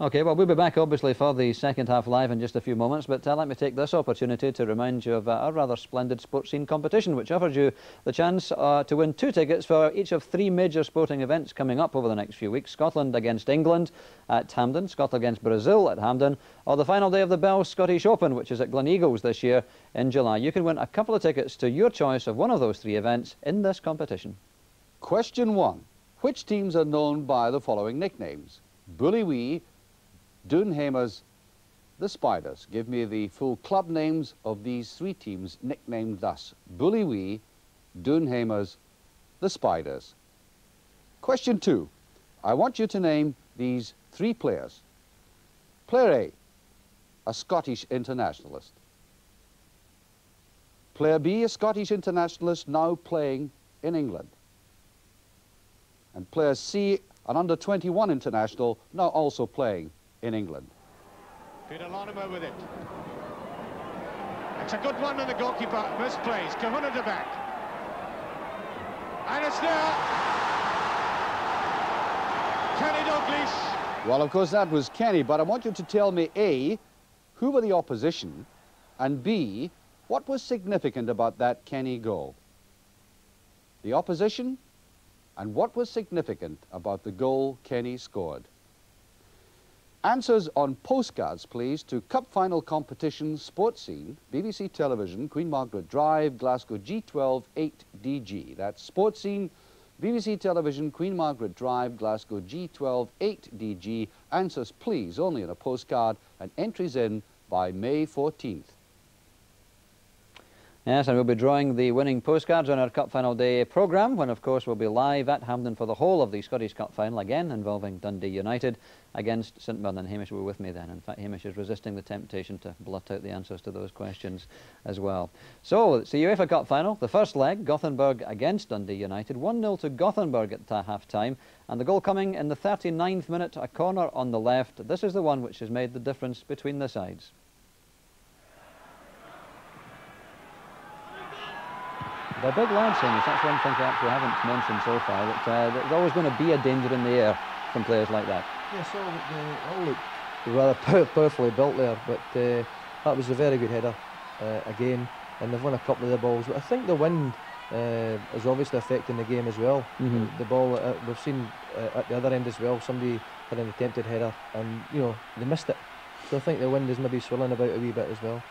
OK, well, we'll be back, obviously, for the second half live in just a few moments, but let me take this opportunity to remind you of a rather splendid sports scene competition, which offers you the chance to win 2 tickets for each of 3 major sporting events coming up over the next few weeks. Scotland against England at Hampden, Scotland against Brazil at Hampden, or the final day of the Bell Scottish Open, which is at Gleneagles this year in July. You can win a couple of tickets to your choice of one of those 3 events in this competition. Question 1. Which teams are known by the following nicknames? Bully Doonhamers, the Spiders. Give me the full club names of these 3 teams nicknamed thus. Bully Doonhamers, the Spiders. Question 2. I want you to name these 3 players. Player A, a Scottish internationalist. Player B, a Scottish internationalist now playing in England. And player C, an under-21 international, now also playing in England. Peter Lorimer with it. It's a good one, and the goalkeeper misplays. Kahuna to back. And it's there. Kenny Dalglish. Well, of course, that was Kenny, but I want you to tell me, A, who were the opposition, and B, what was significant about that Kenny goal? The opposition, and what was significant about the goal Kenny scored? Answers on postcards, please, to Cup Final Competition, Sports Scene, BBC Television, Queen Margaret Drive, Glasgow G12 8DG. That's Sports Scene, BBC Television, Queen Margaret Drive, Glasgow G12 8DG. Answers, please, only in a postcard, and entries in by May 14th. Yes, and we'll be drawing the winning postcards on our Cup Final Day programme, when, of course, we'll be live at Hampden for the whole of the Scottish Cup Final, again involving Dundee United against St Mirren. And Hamish will be with me then. In fact, Hamish is resisting the temptation to blurt out the answers to those questions as well. So, it's the UEFA Cup Final, the first leg, Gothenburg against Dundee United. 1-0 to Gothenburg at half-time, and the goal coming in the 39th minute, a corner on the left. This is the one which has made the difference between the sides. They're big lads, Hamish. That's one thing perhaps we haven't mentioned so far, that there's always going to be a danger in the air from players like that. Yes, all look rather powerfully built there, but that was a very good header again, and they've won a couple of the balls. But I think the wind is obviously affecting the game as well. The ball, we've seen at the other end as well, somebody had an attempted header, and you know, they missed it. So I think the wind is maybe swirling about a wee bit as well.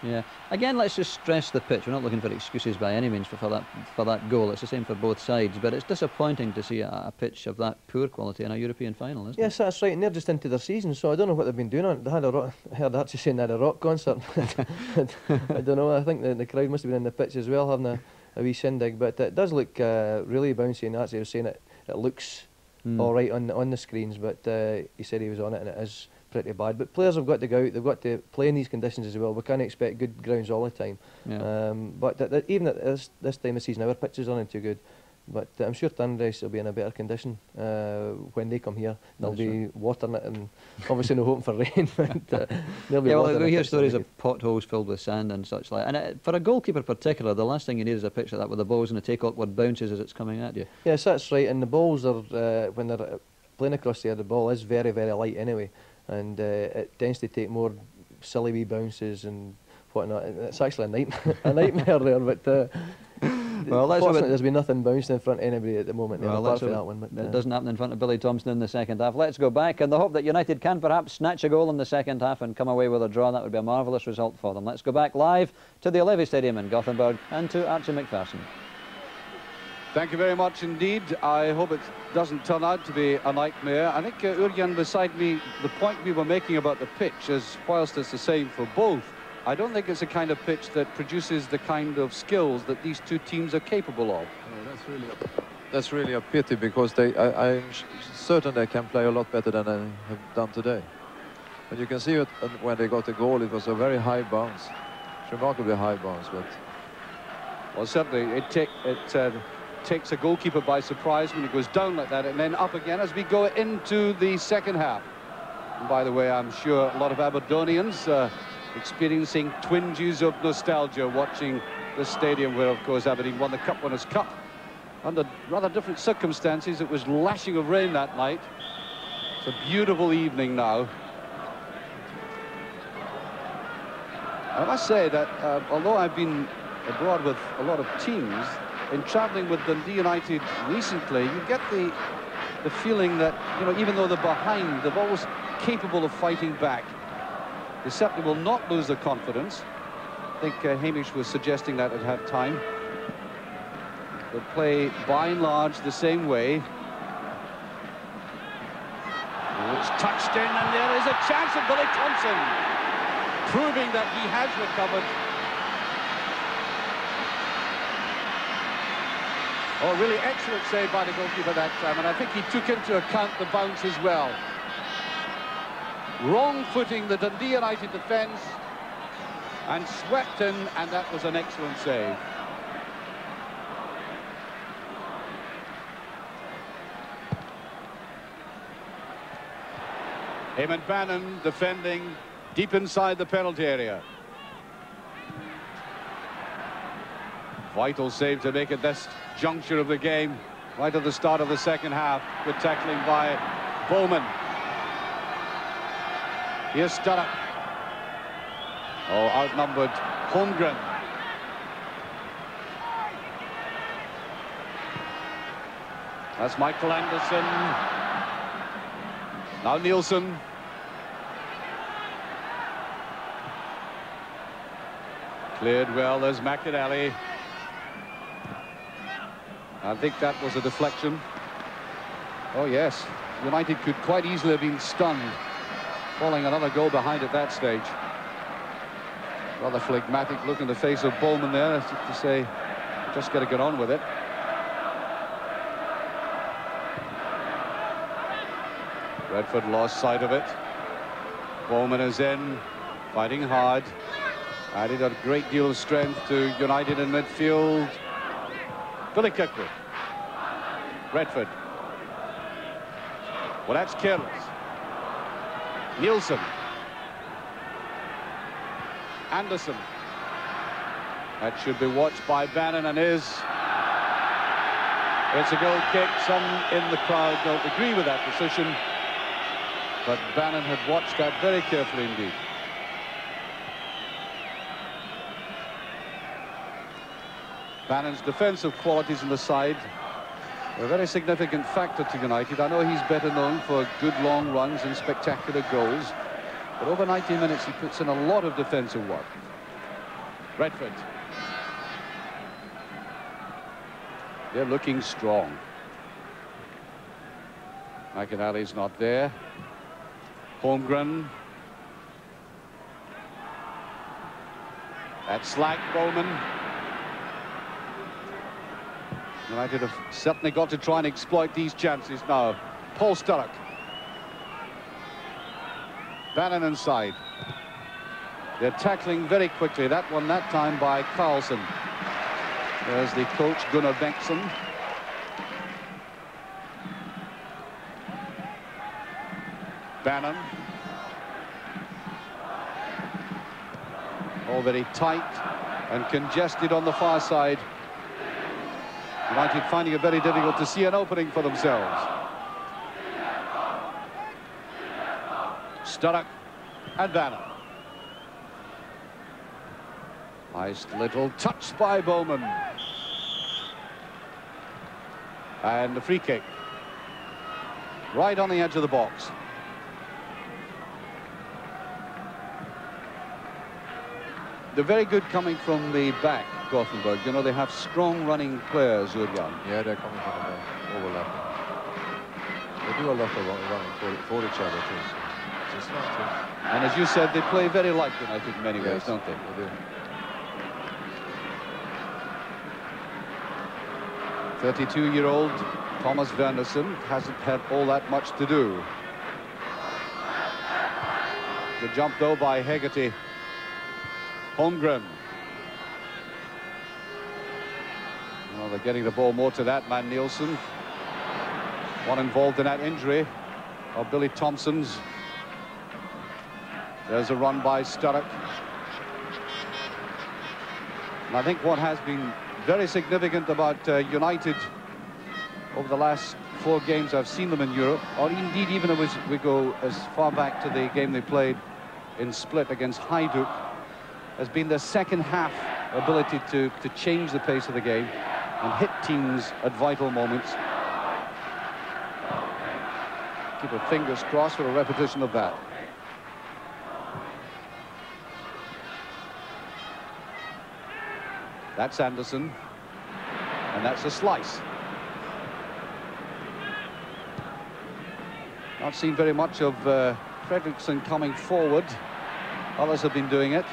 Yeah. Again, let's just stress the pitch. We're not looking for excuses by any means for that goal. It's the same for both sides, but it's disappointing to see a pitch of that poor quality in a European final, isn't it? Yes, that's right, and they're just into their season, so I don't know what they've been doing on it. They had I heard Archie saying they had a rock concert. I don't know, I think the crowd must have been in the pitch as well, having a wee shindig, but it does look really bouncy, and Archie was saying it looks all right on the screens, but he said he was on it, and it is pretty bad. But players have got to go out, they've got to play in these conditions as well. We can't expect good grounds all the time. Yeah. But even at this time of season, our pitches aren't too good. But I'm sure Dundee will be in a better condition when they come here. They'll be watering it, and obviously no hoping for rain. But they'll be we hear stories of potholes filled with sand and such like. And for a goalkeeper in particular, the last thing you need is a pitch like that with the ball's going to take upward bounces as it's coming at you. Yes, that's right. And the balls are when they're playing across the air, the ball is very, very light anyway. And it tends to take more silly wee bounces and whatnot. It's actually a nightmare there, but well, fortunately there's been nothing bouncing in front of anybody at the moment. Well, apart from that one, but it doesn't happen in front of Billy Thompson in the second half. Let's go back in the hope that United can perhaps snatch a goal in the second half and come away with a draw. That would be a marvellous result for them. Let's go back live to the Olevy Stadium in Gothenburg and to Archie McPherson. Thank you very much indeed. I hope it doesn't turn out to be a nightmare. I think Urian beside me, the point we were making about the pitch is, whilst it's the same for both, I don't think it's a kind of pitch that produces the kind of skills that these two teams are capable of. Oh, that's really a pity, because I'm certain they can play a lot better than they have done today. But you can see it when they got the goal, it was a very high bounce. Remarkably high bounce, but... Well, certainly it takes a goalkeeper by surprise when it goes down like that and then up again as we go into the second half. And by the way, I'm sure a lot of Aberdonians experiencing twinges of nostalgia watching the stadium where, of course, Aberdeen won the Cup Winners' Cup under rather different circumstances. It was lashing of rain that night. It's a beautiful evening now. I must say that although I've been abroad with a lot of teams, in travelling with Dundee United recently, you get the feeling that, you know, even though they're behind, they're always capable of fighting back. They certainly will not lose their confidence. I think Hamish was suggesting that at half-time. They'll play, by and large, the same way. Oh, it's touched in, and there is a chance of Billy Thompson, proving that he has recovered. Oh, really excellent save by the goalkeeper that time, and I think he took into account the bounce as well. Wrong footing the Dundee United defence, and swept in, and that was an excellent save. Eamon Bannon defending deep inside the penalty area. Vital save to make at this juncture of the game, right at the start of the second half. Good tackling by Bowman. Here's Sturrock. Oh, outnumbered Holmgren. That's Michael Anderson. Now Nielsen. Cleared well, there's McInally. I think that was a deflection. Oh yes, United could quite easily have been stunned, falling another goal behind at that stage. Rather phlegmatic look in the face of Bowman there, as if to say, just got to get on with it. Redford lost sight of it. Bowman is in, fighting hard. Added a great deal of strength to United in midfield. Billy Kirkwood. Redford. Well, that's careless. Nielsen. Anderson. That should be watched by Bannon, and is. It's a goal kick. Some in the crowd don't agree with that decision, but Bannon had watched that very carefully indeed. Bannon's defensive qualities in the side are a very significant factor to United. I know he's better known for good long runs and spectacular goals, but over 90 minutes he puts in a lot of defensive work. Redford. They're looking strong. McInally's not there. Holmgren. That's slack, Bowman. United have certainly got to try and exploit these chances now. Paul Sturrock. Bannon inside. They're tackling very quickly. That one that time by Carlson. There's the coach, Gunnar Bengtsson. Bannon. All very tight and congested on the far side. United finding it very difficult to see an opening for themselves. Sturrock and Bannon. Nice little touch by Bowman. And the free kick. Right on the edge of the box. They're very good coming from the back, Gothenburg. You know, they have strong running players, Jurgen. Yeah, they're coming from the overlapping. They do a lot of running for each other, too. So it's not too... And as you said, they play very like United in many ways, don't they? They do. 32-year-old Thomas Wernerson hasn't had all that much to do. The jump, though, by Hegarty. Holmgren. Well, they're getting the ball more to that man, Nielsen. One involved in that injury of Billy Thompson's. There's a run by Sturrock. And I think what has been very significant about United over the last 4 games I've seen them in Europe, or indeed even if we go as far back to the game they played in Split against Hajduk, has been their second half ability to change the pace of the game and hit teams at vital moments. Keep our fingers crossed for a repetition of that. That's Anderson, and that's a slice. Not seen very much of Fredriksson coming forward. Others have been doing it.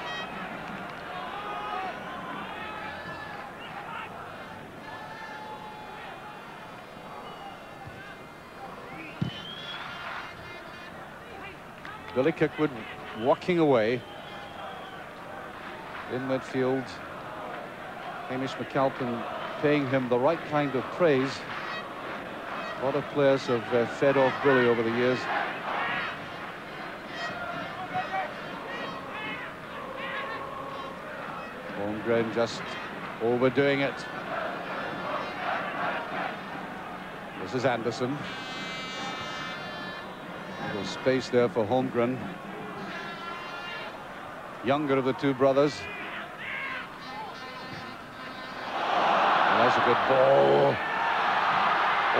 Billy Kirkwood walking away in midfield. Hamish McAlpin paying him the right kind of praise. A lot of players have fed off Billy over the years. Holmgren just overdoing it. This is Anderson. Little space there for Holmgren. Younger of the 2 brothers. And that's a good ball.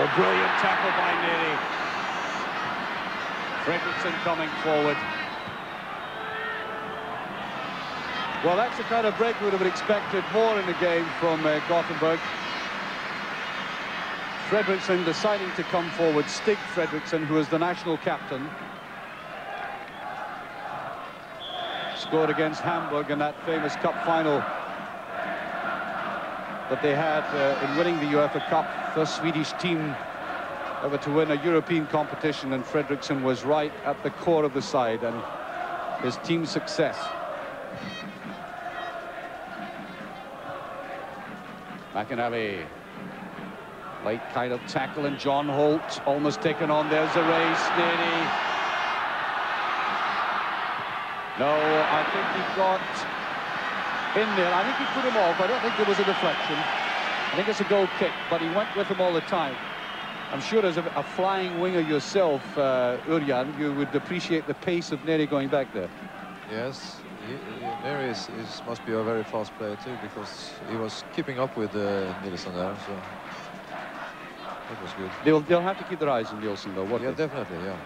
Oh, brilliant tackle by Neri. Fredriksson coming forward. Well, that's the kind of break we would have expected more in the game from Gothenburg. Fredriksson deciding to come forward. Stig Fredriksson, who is the national captain, scored against Hamburg in that famous cup final that they had in winning the UEFA Cup. First Swedish team ever to win a European competition, and Fredriksson was right at the core of the side and his team's success. McInally. Late kind of tackle, and John Holt almost taken on. There's a race. Neri. No, I think he got in there. I think he put him off. I don't think there was a deflection. I think it's a goal kick, but he went with him all the time. I'm sure as a flying winger yourself, Urian, you would appreciate the pace of Neri going back there. Yes, Neri must be a very fast player too, because he was keeping up with Nilsson there, so that was good. They'll have to keep their eyes on Nilsson, though, won't they? Yeah, definitely, yeah.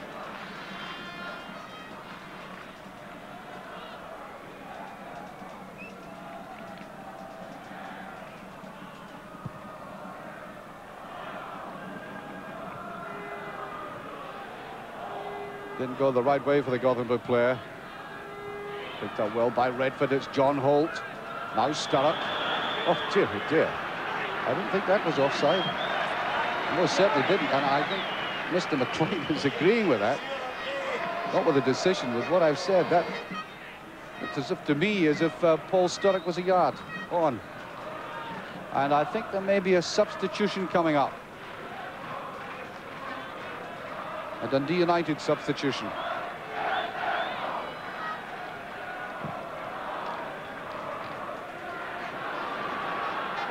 Didn't go the right way for the Gothenburg player. Picked up well by Redford. It's John Holt. Now Sturrock. Oh, dear, oh dear. I don't think that was offside. Most certainly didn't, and I think Mr. McLean is agreeing with that. Not with the decision, with what I've said. That it's as if, to me, as if Paul Sturrock was a yard on. And I think there may be a substitution coming up. A Dundee United substitution.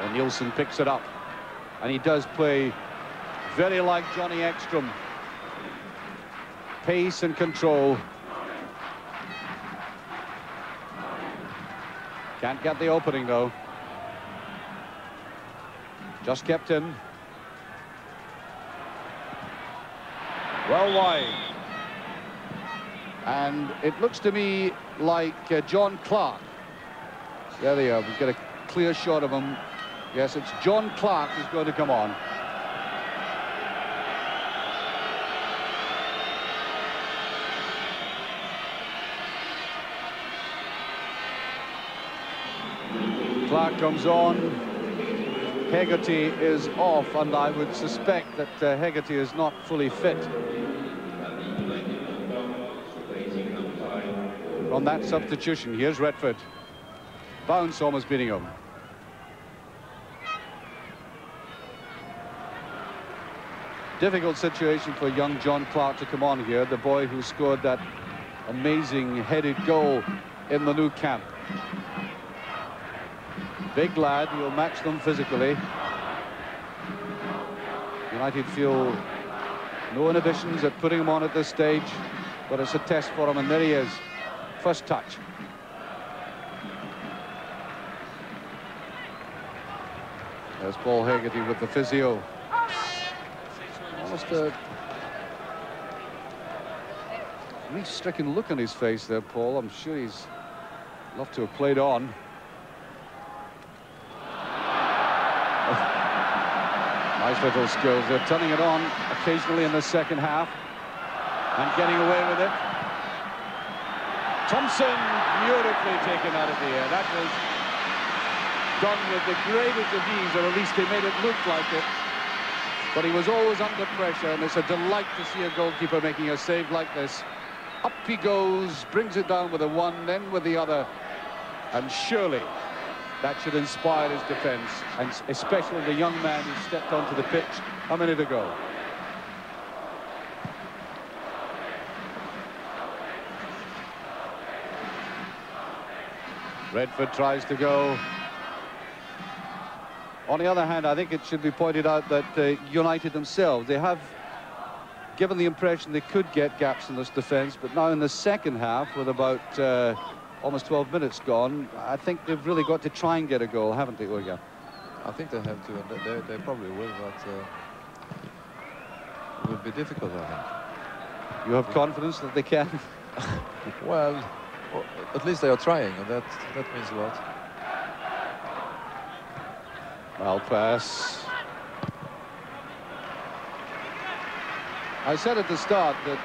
And Nilsson picks it up, and he does play very like Johnny Ekstrom. Pace and control. Can't get the opening, though. Just kept in. Well wide. And it looks to me like John Clark. There they are. We get a clear shot of him. Yes, it's John Clark who's going to come on. Clark comes on. Hegarty is off, and I would suspect that Hegarty is not fully fit. From that substitution, here's Redford. Bounce almost beating him. Difficult situation for young John Clark to come on here, the boy who scored that amazing headed goal in the new camp. Big lad, he'll match them physically. United feel No inhibitions at putting him on at this stage, but it's a test for him, and there he is. First touch. There's Paul Hegarty with the physio. Almost a grief-stricken look on his face there, Paul. I'm sure he's loved to have played on. Nice little skills. They're turning it on occasionally in the second half and getting away with it. Thompson beautifully taken out of the air. That was done with the greatest of ease, or at least they made it look like it. But he was always under pressure, and it's a delight to see a goalkeeper making a save like this. Up he goes, brings it down with a one, then with the other, and surely that should inspire his defence, and especially the young man who stepped onto the pitch a minute ago. Redford tries to go. On the other hand, I think it should be pointed out that United themselves, they have given the impression they could get gaps in this defence, but now in the second half, with about almost 12 minutes gone, I think they've really got to try and get a goal, haven't they, Ulga? I think they have to, and they probably will, but it will be difficult, I think. You have confidence that they can? Well, at least they are trying, and that means a lot. Well, pass. I said at the start that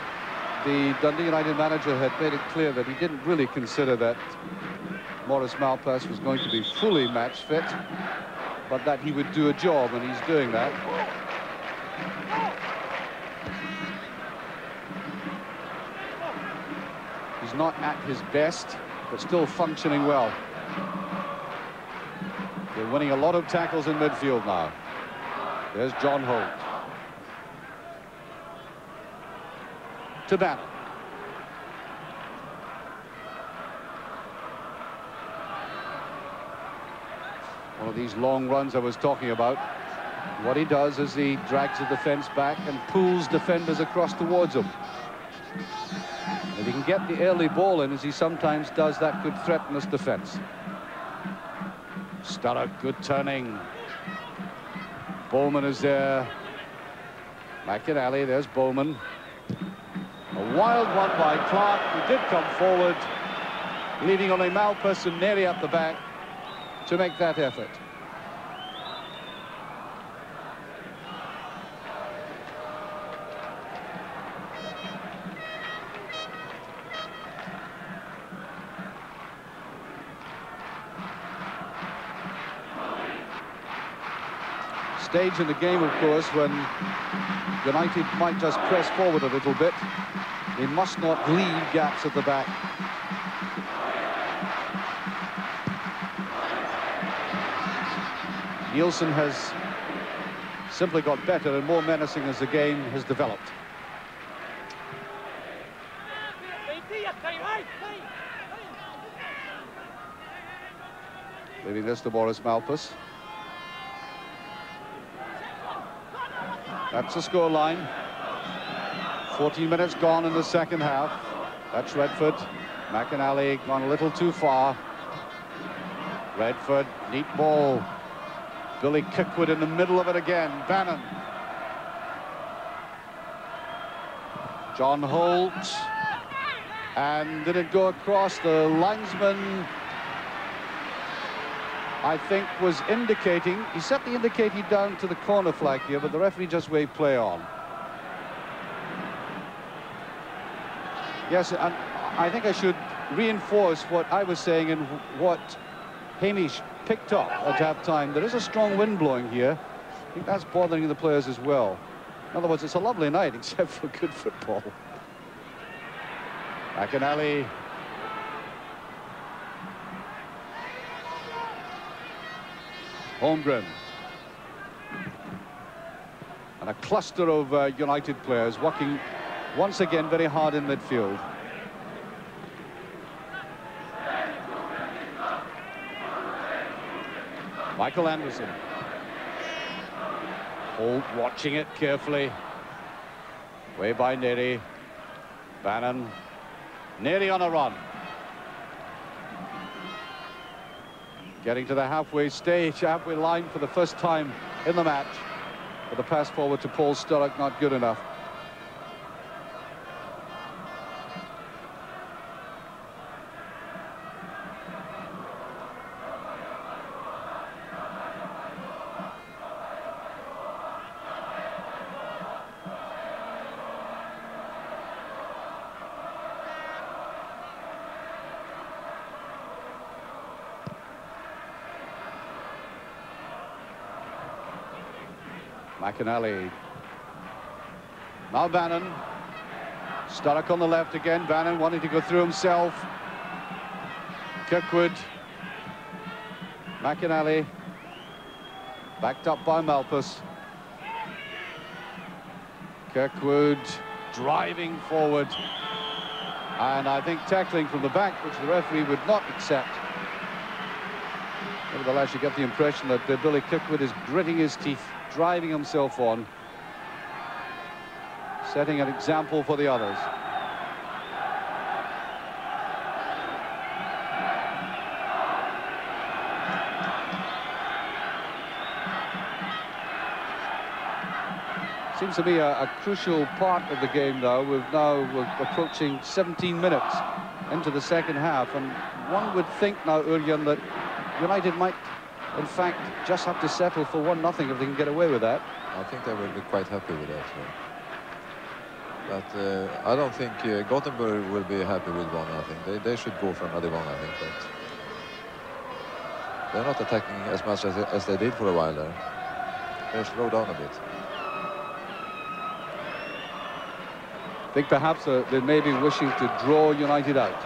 the Dundee United manager had made it clear that he didn't really consider that Maurice Malpass was going to be fully match fit, but that he would do a job, and he's doing that. He's not at his best, but still functioning well. They're winning a lot of tackles in midfield now. There's John Holt. To Bannon. One of these long runs I was talking about. What he does is he drags the defence back and pulls defenders across towards him. If he can get the early ball in, as he sometimes does, that could threaten this defence. Sturrock, good turning. Bowman is there. McInally, there's Bowman. A wild one by Clark, who did come forward, leaving only Malpass and Neri at the back to make that effort. Stage in the game, of course, when United might just press forward a little bit. They must not leave gaps at the back. Nielsen has simply got better and more menacing as the game has developed. Leaving this to Maurice Malpass. That's the score line. 14 minutes gone in the second half. That's Redford. McInally gone a little too far. Redford, neat ball. Billy Kirkwood in the middle of it again. Bannon. John Holt. And did it go across? The linesman, I think, was indicating, he certainly indicated down to the corner flag here, but the referee just waved play on. Yes, and I think I should reinforce what I was saying and what Hamish picked up at half-time. There is a strong wind blowing here. I think that's bothering the players as well. In other words, it's a lovely night, except for good football. McInally. Holmgren. And a cluster of United players working once again very hard in midfield. Michael Anderson. Holt watching it carefully. Way by Neary. Bannon. Neary on a run. Getting to the halfway stage, halfway line for the first time in the match. But the pass forward to Paul Sturrock not good enough. McInally. Now Bannon. Sturrock on the left again. Bannon wanting to go through himself. Kirkwood. McInally. Backed up by Malpas. Kirkwood driving forward. And I think tackling from the back, which the referee would not accept. Nevertheless, you get the impression that Billy Kirkwood is gritting his teeth, driving himself on, setting an example for the others. Seems to be a crucial part of the game now. We're approaching 17 minutes into the second half, and one would think now, Urian, that United might in fact just have to settle for 1-0 if they can get away with that. I think they will be quite happy with that. But I don't think Gothenburg will be happy with 1-0. They should go for another one, I think. But they're not attacking as much as they did for a while there. They slow down a bit. I think perhaps they may be wishing to draw United out.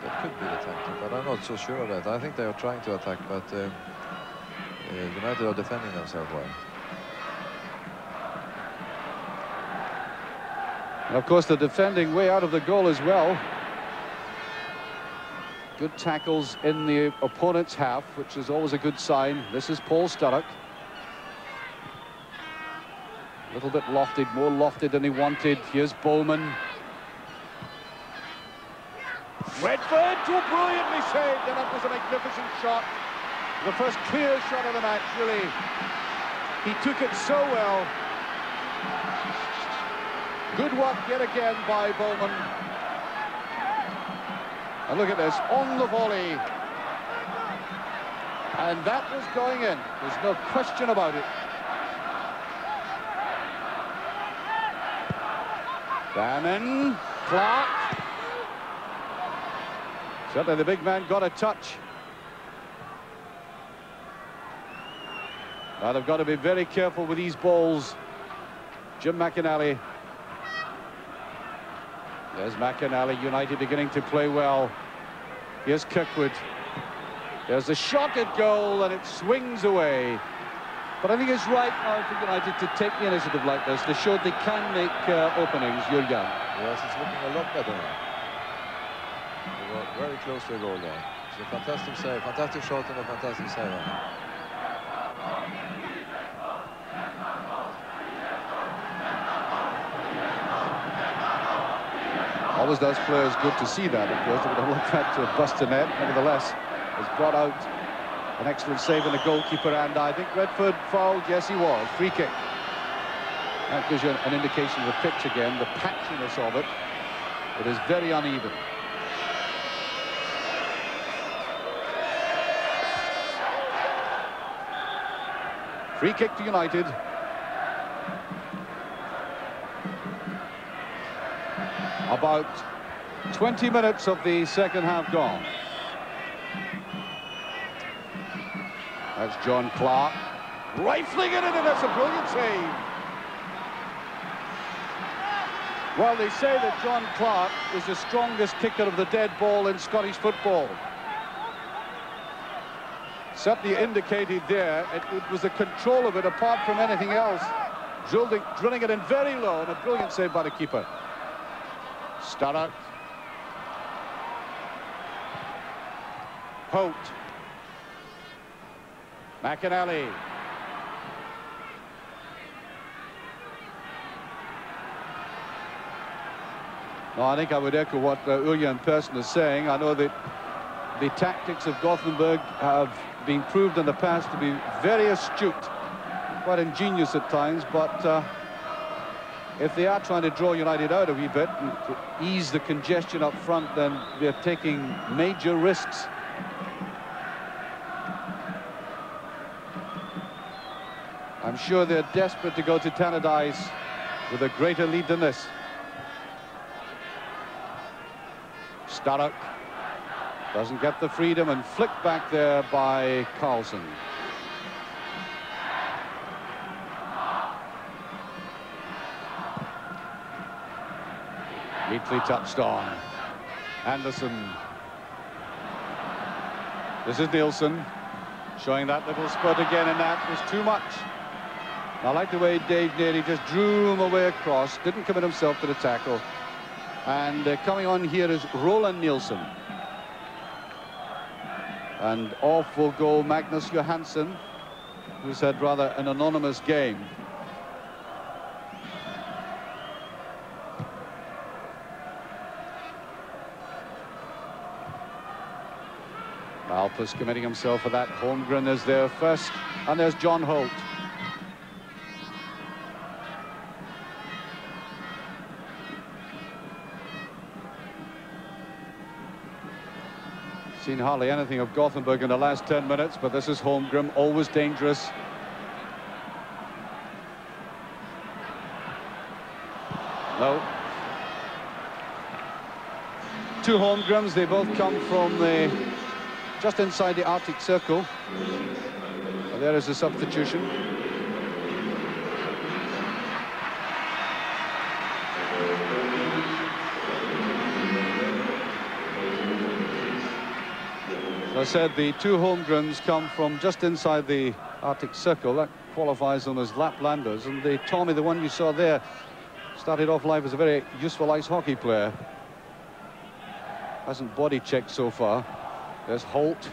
That could be the tactic, but I'm not so sure of that. I think they are trying to attack, but United are defending themselves well. And of course, the defending way out of the goal as well. Good tackles in the opponent's half, which is always a good sign. This is Paul Sturrock. A little bit lofted, more lofted than he wanted. Here's Bowman. Redford, brilliantly saved, and that was a magnificent shot. The first clear shot of the match, really. He took it so well. Good work yet again by Bowman. And look at this, on the volley. And that was going in. There's no question about it. Bannon, Clark. Certainly the big man got a touch. Now they've got to be very careful with these balls. Jim McInally. There's McInally, United beginning to play well. Here's Kirkwood. There's a shot at goal and it swings away. But I think it's right now for United to take the initiative like this. They showed they can make openings, Jurgen. Yes, it's looking a lot better now. They were very close to a goal there. It's a fantastic save, fantastic shot and a fantastic save. Always does players good to see that, of course. They would have looked at to bust a net. Nevertheless, has brought out an excellent save in the goalkeeper, and I think Redford fouled. Yes, he was. Free kick. That gives you an indication of the pitch again, the patchiness of it. It is very uneven. Free kick to United. About 20 minutes of the second half gone. That's John Clark. Rifling it in, and that's a brilliant save. Well, they say that John Clark is the strongest kicker of the dead ball in Scottish football. Certainly indicated there, it was the control of it apart from anything else. Drilling it in very low, and a brilliant save by the keeper. Sturrock. Holt. McInally. No, I think I would echo what Ørjan Persson is saying. I know that the tactics of Gothenburg have been proved in the past to be very astute, quite ingenious at times, but if they are trying to draw United out a wee bit and to ease the congestion up front, then they're taking major risks. I'm sure they're desperate to go to Tannadice with a greater lead than this. Starrock doesn't get the freedom and flicked back there by Carlson. Neatly touched on. Anderson. This is Nielsen showing that little spurt again, and that was too much. I like the way Dave Neary just drew him away across, didn't commit himself to the tackle. And coming on here is Roland Nielsen. And off will go Magnus Johansson, who's had rather an anonymous game. Malpas committing himself for that. Holmgren is there first, and there's John Holt. Seen hardly anything of Gothenburg in the last 10 minutes, but this is Holmgren, always dangerous. No. Two Holmgrens, they both come from the just inside the Arctic Circle. And there is a substitution. As I said, the two Holmgrens come from just inside the Arctic Circle. That qualifies them as Laplanders. And the Tommy, the one you saw there, started off life as a very useful ice hockey player. Hasn't body checked so far. There's Holt.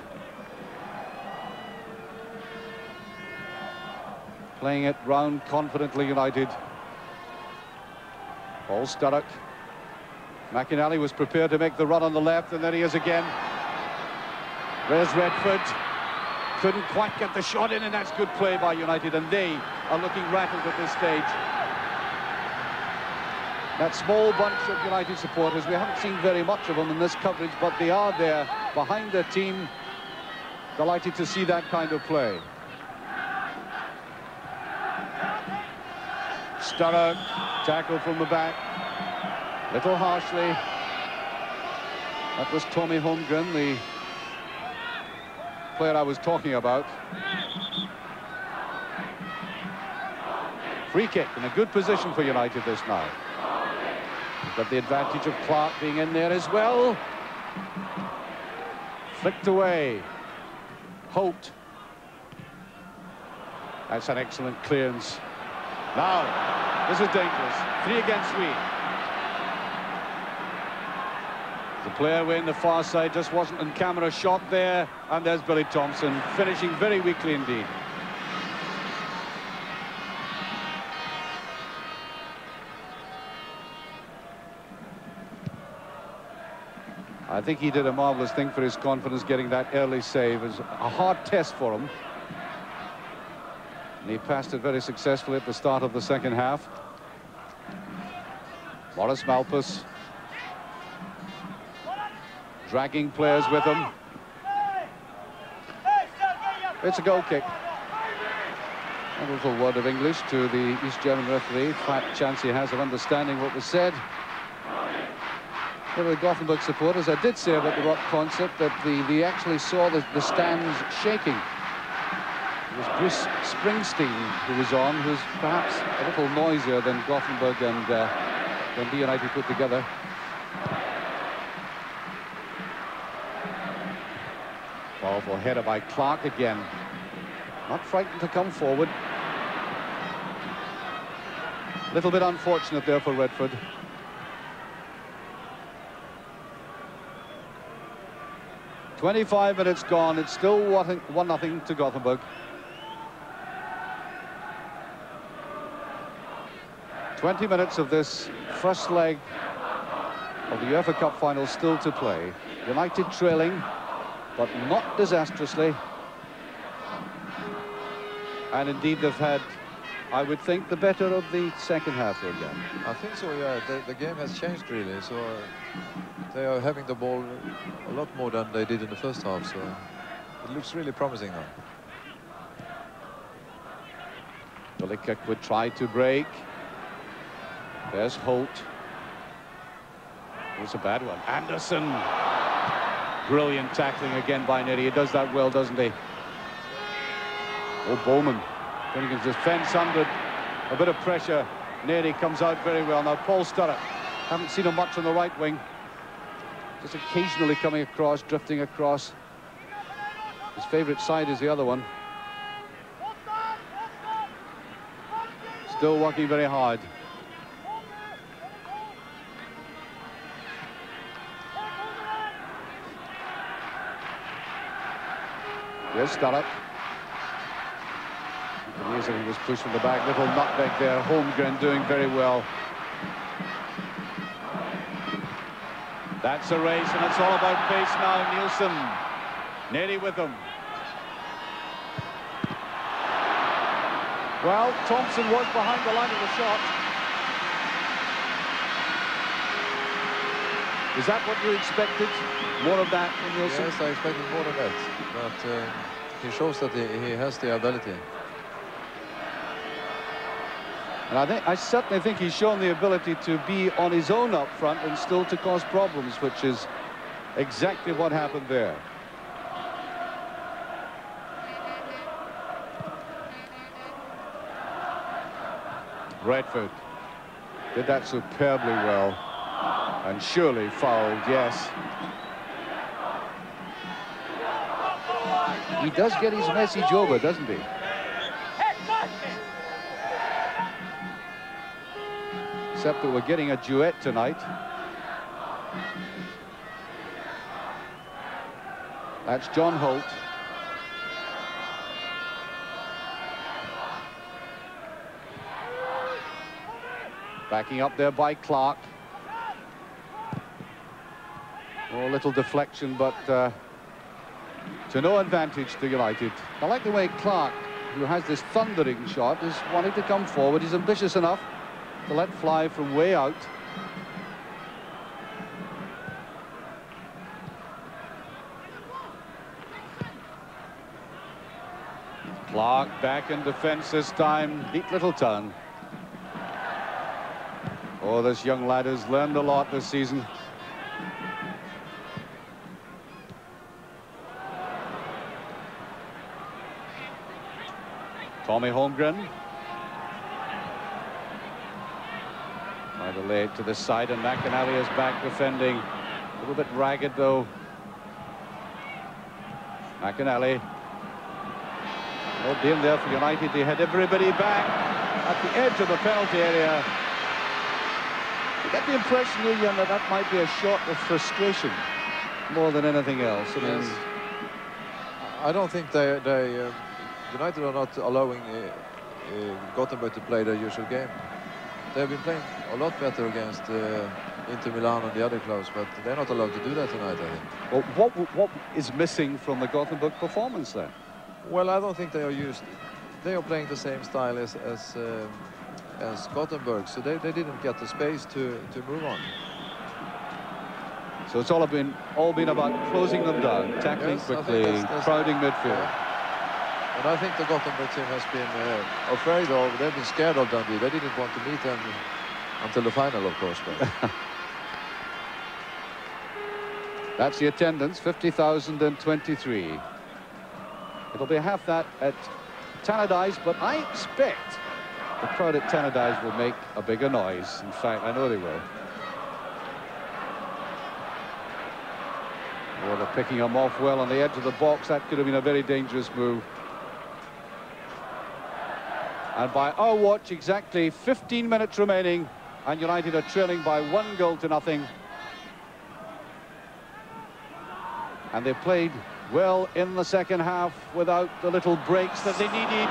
Playing it round confidently, United. Paul Sturrock. McInally was prepared to make the run on the left, and there he is again. There's Redford. Couldn't quite get the shot in, and that's good play by United, and they are looking rattled at this stage. That small bunch of United supporters, we haven't seen very much of them in this coverage, but they are there behind their team, delighted to see that kind of play. Sturrock, tackle from the back, little harshly. That was Tommy Holmgren, the player I was talking about. Free kick in a good position for United this now. Got the advantage of Clark being in there as well. Flicked away. Holt. That's an excellent clearance. Now, this is dangerous. 3 against 3. The player away in the far side just wasn't in camera shot there, and there's Billy Thompson finishing very weakly indeed. I think he did a marvelous thing for his confidence, getting that early save. It was a hard test for him, and he passed it very successfully at the start of the second half. Morris Malpas dragging players with him. It's a goal kick. A little word of English to the East German referee. Fat chance he has of understanding what was said. For the Gothenburg supporters, I did say about the rock concert that they actually saw the stands shaking. It was Bruce Springsteen who was on, who's perhaps a little noisier than Gothenburg and Dundee United put together. Powerful header by Clark again. Not frightened to come forward. A little bit unfortunate there for Redford. "25 minutes gone. It's still 1-0 to Gothenburg. 20 minutes of this first leg of the UEFA Cup final still to play. United trailing, but not disastrously. And indeed they've had, I would think, the better of the second half here again. I think so, yeah. The game has changed really, so they are having the ball a lot more than they did in the first half, so it looks really promising now. Billikik would try to break. There's Holt. It's a bad one. Anderson. Brilliant tackling again by Neri. He does that well, doesn't he? Oh, Bowman. Finnegan's defence under a bit of pressure. Neri comes out very well. Now, Paul Sturrock. Haven't seen him much on the right wing. Just occasionally coming across, drifting across. His favourite side is the other one. Still working very hard. Here's Sturrock. Amazing, he was pushed from the back. Little nutmeg there. Holmgren doing very well. That's a race, and it's all about pace now. Nielsen. Neri with them. Well, Thompson was behind the line of the shot. Is that what you expected? More of that from Nielsen? Yes, I expected more of that. But he shows that he has the ability. And I certainly think he's shown the ability to be on his own up front and still to cause problems, which is exactly what happened there. Redford did that superbly well, and surely fouled, yes. He does get his message over, doesn't he? Except that we're getting a duet tonight. That's John Holt. Backing up there by Clark. Oh, a little deflection, but to no advantage to United. I like the way Clark, who has this thundering shot, is wanting to come forward. He's ambitious enough to let fly from way out. Clark back in defence this time. Neat little turn. Oh, this young lad has learned a lot this season. Tommy Holmgren. Try to lay it to the side, and McInally is back defending. A little bit ragged, though. McInally. No deal there for United. They had everybody back at the edge of the penalty area. You get the impression, Ian, that that might be a shot of frustration more than anything else. I mean, yes. I don't think United are not allowing Gothenburg to play their usual game. They've been playing a lot better against Inter Milan and the other clubs, but they're not allowed to do that tonight, I think. Well, what is missing from the Gothenburg performance then? Well, I don't think they are used. They are playing the same style as Gothenburg, so they didn't get the space to move on. So it's all been about closing them down, tackling quickly, crowding midfield. Yeah. And I think the Gothenburg team has been afraid of, they've been scared of Dundee. They didn't want to meet them until the final, of course. But that's the attendance, 50,023. It'll be half that at Tannadice, but I expect the crowd at Tannadice will make a bigger noise. In fact, I know they will. Oh, they're picking him off well on the edge of the box. That could have been a very dangerous move. And by our watch, exactly 15 minutes remaining, and United are trailing by 1-0. And they played well in the second half without the little breaks that they needed.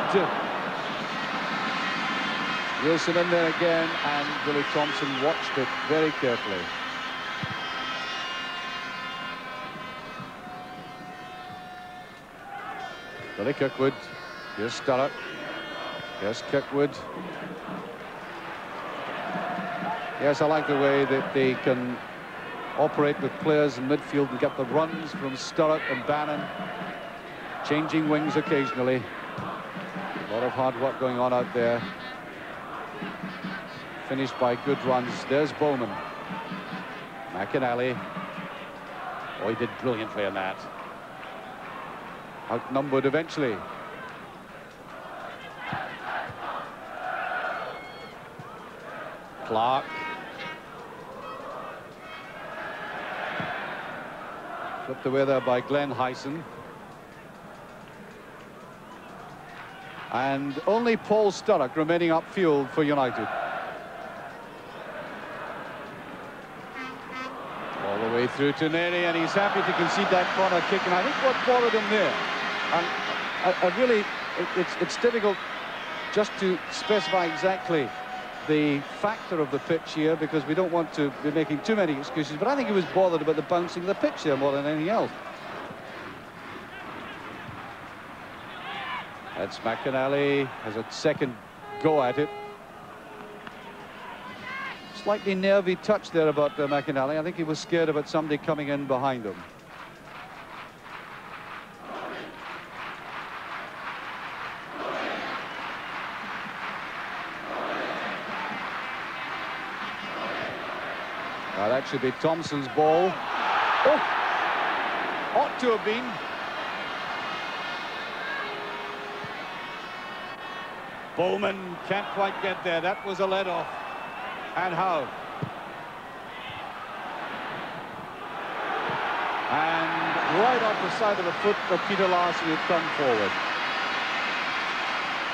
Wilson in there again, and Billy Thompson watched it very carefully. Billy Kirkwood. Here's Sturrock. Here's Kirkwood. Yes, I like the way that they can operate with players in midfield and get the runs from Sturrock and Bannon. Changing wings occasionally. A lot of hard work going on out there. Finished by good runs. There's Bowman. McInally. Oh, he did brilliantly in that. Outnumbered eventually. Clark. Flipped away there by Glenn Hyson. And only Paul Sturrock remaining upfield for United. All the way through to Neri, and he's happy to concede that corner kick. And I think what bothered him there, and I really, it's difficult just to specify exactly the factor of the pitch here, because we don't want to be making too many excuses, but I think he was bothered about the bouncing of the pitch here more than anything else. That's McInally, has a second go at it. Slightly nervy touch there about McInally. I think he was scared about somebody coming in behind him. Now that should be Thompson's ball. Oh! Ought to have been. Bowman can't quite get there. That was a let-off. And how? And right off the side of the foot of Peter Larsson, who come forward.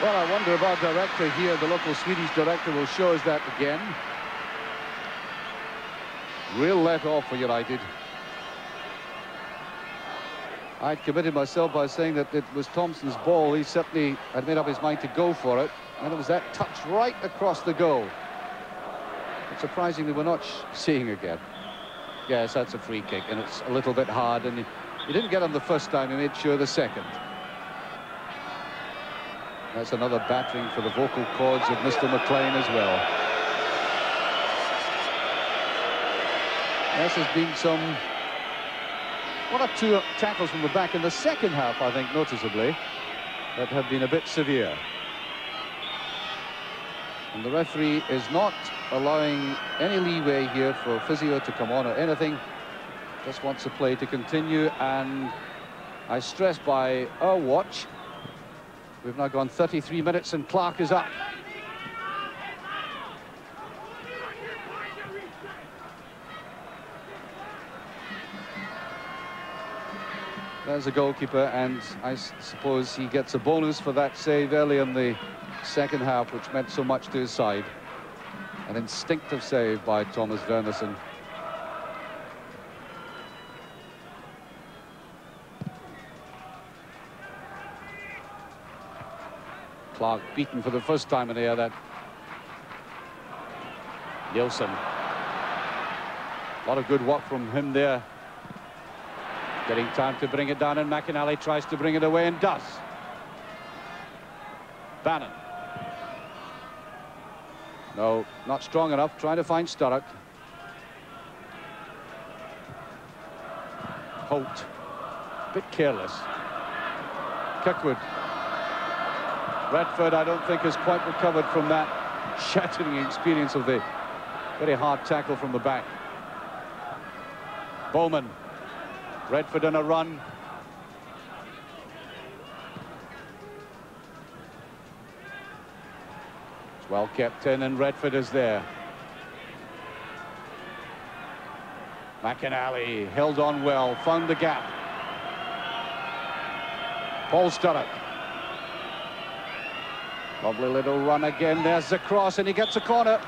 Well, I wonder if our director here, the local Swedish director, will show us that again. Real let-off for United. I'd committed myself by saying that it was Thompson's ball. He certainly had made up his mind to go for it. And it was that touch right across the goal. But surprisingly, we're not seeing again. Yes, that's a free kick, and it's a little bit hard. And he didn't get him the first time. He made sure the second. That's another battering for the vocal cords of Mr. McLean as well. This has been some... one or two tackles from the back in the second half, I think, noticeably, that have been a bit severe. And the referee is not allowing any leeway here for physio to come on or anything. Just wants the play to continue. And I stress by our watch, we've now gone 33 minutes and Clark is up. There's a goalkeeper, and I suppose he gets a bonus for that save early in the second half, which meant so much to his side. An instinctive save by Thomas Wernerson. Clark beaten for the first time in the air. That Nielsen. A lot of good work from him there. Getting time to bring it down, and McInally tries to bring it away and does. Bannon. No, not strong enough. Trying to find Sturrock. Holt. Bit careless. Kirkwood. Redford, I don't think, has quite recovered from that shattering experience of the very hard tackle from the back. Bowman. Redford on a run. It's well kept in, and Redford is there. McInally held on well, found the gap. Paul Sturrock. Lovely little run again. There's the cross, and he gets a corner.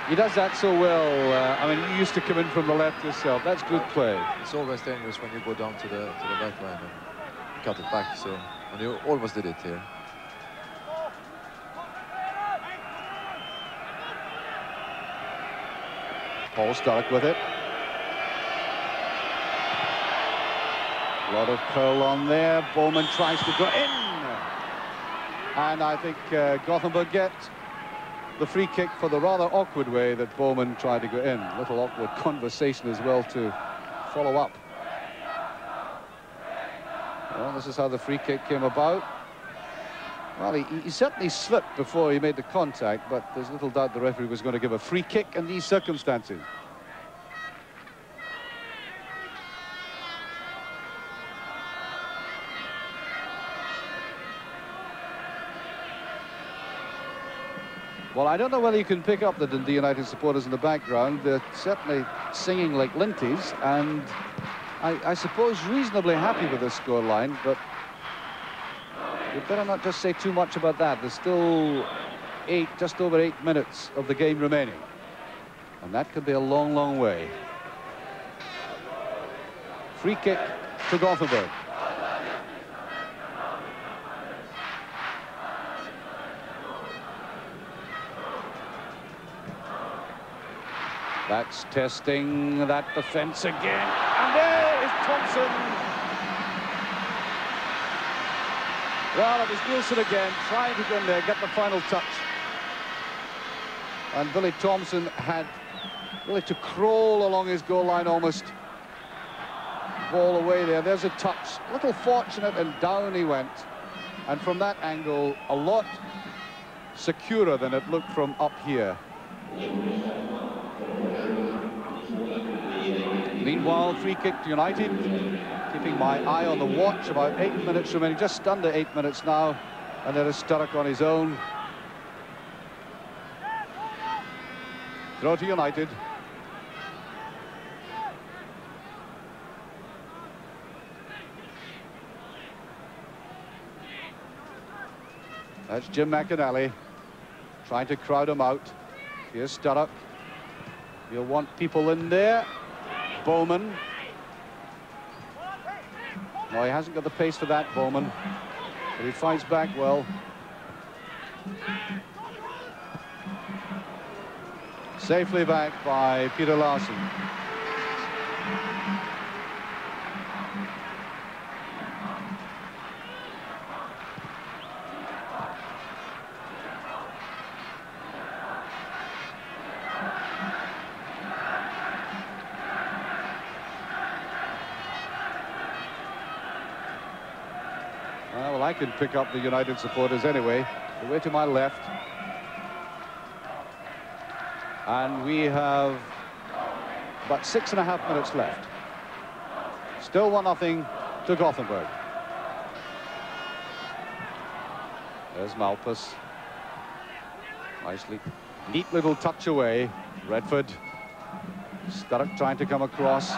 He does that so well. I mean, you used to come in from the left yourself. That's good play. It's always dangerous when you go down to the back line and cut it back. So, and you almost did it here. Paul Sturrock with it. lot of curl on there. Bowman tries to go in. And I think Gothenburg get the free kick for the rather awkward way that Bowman tried to go in. Little awkward conversation as well to follow up. Well, this is how the free kick came about. Well, he certainly slipped before he made the contact, but there's little doubt the referee was going to give a free kick in these circumstances. Well, I don't know whether you can pick up the Dundee United supporters in the background. They're certainly singing like linties, and I suppose reasonably happy with this scoreline, but you better not just say too much about that. There's still just over 8 minutes of the game remaining, and that could be a long, long way. Free kick to Gothenburg. That's testing that defence again. And there is Thompson. Well, it was Nielsen again, trying to go in there, get the final touch. And Billy Thompson had really to crawl along his goal line almost. Ball away there. There's a touch. A little fortunate, and down he went. And from that angle, a lot securer than it looked from up here. Meanwhile, free kick to United. Keeping my eye on the watch, about 8 minutes remaining, just under 8 minutes now. And there is Sturrock on his own. Throw to United. That's Jim McInally trying to crowd him out. Here's Sturrock. You'll want people in there. Bowman. No, he hasn't got the pace for that, Bowman. But he fights back well. Safely back by Peter Larsson. Well, I can pick up the United supporters anyway. They're way to my left. And we have about 6.5 minutes left. Still 1-0 to Gothenburg. There's Malpas. Nicely, neat little touch away. Redford. Sturrock trying to come across.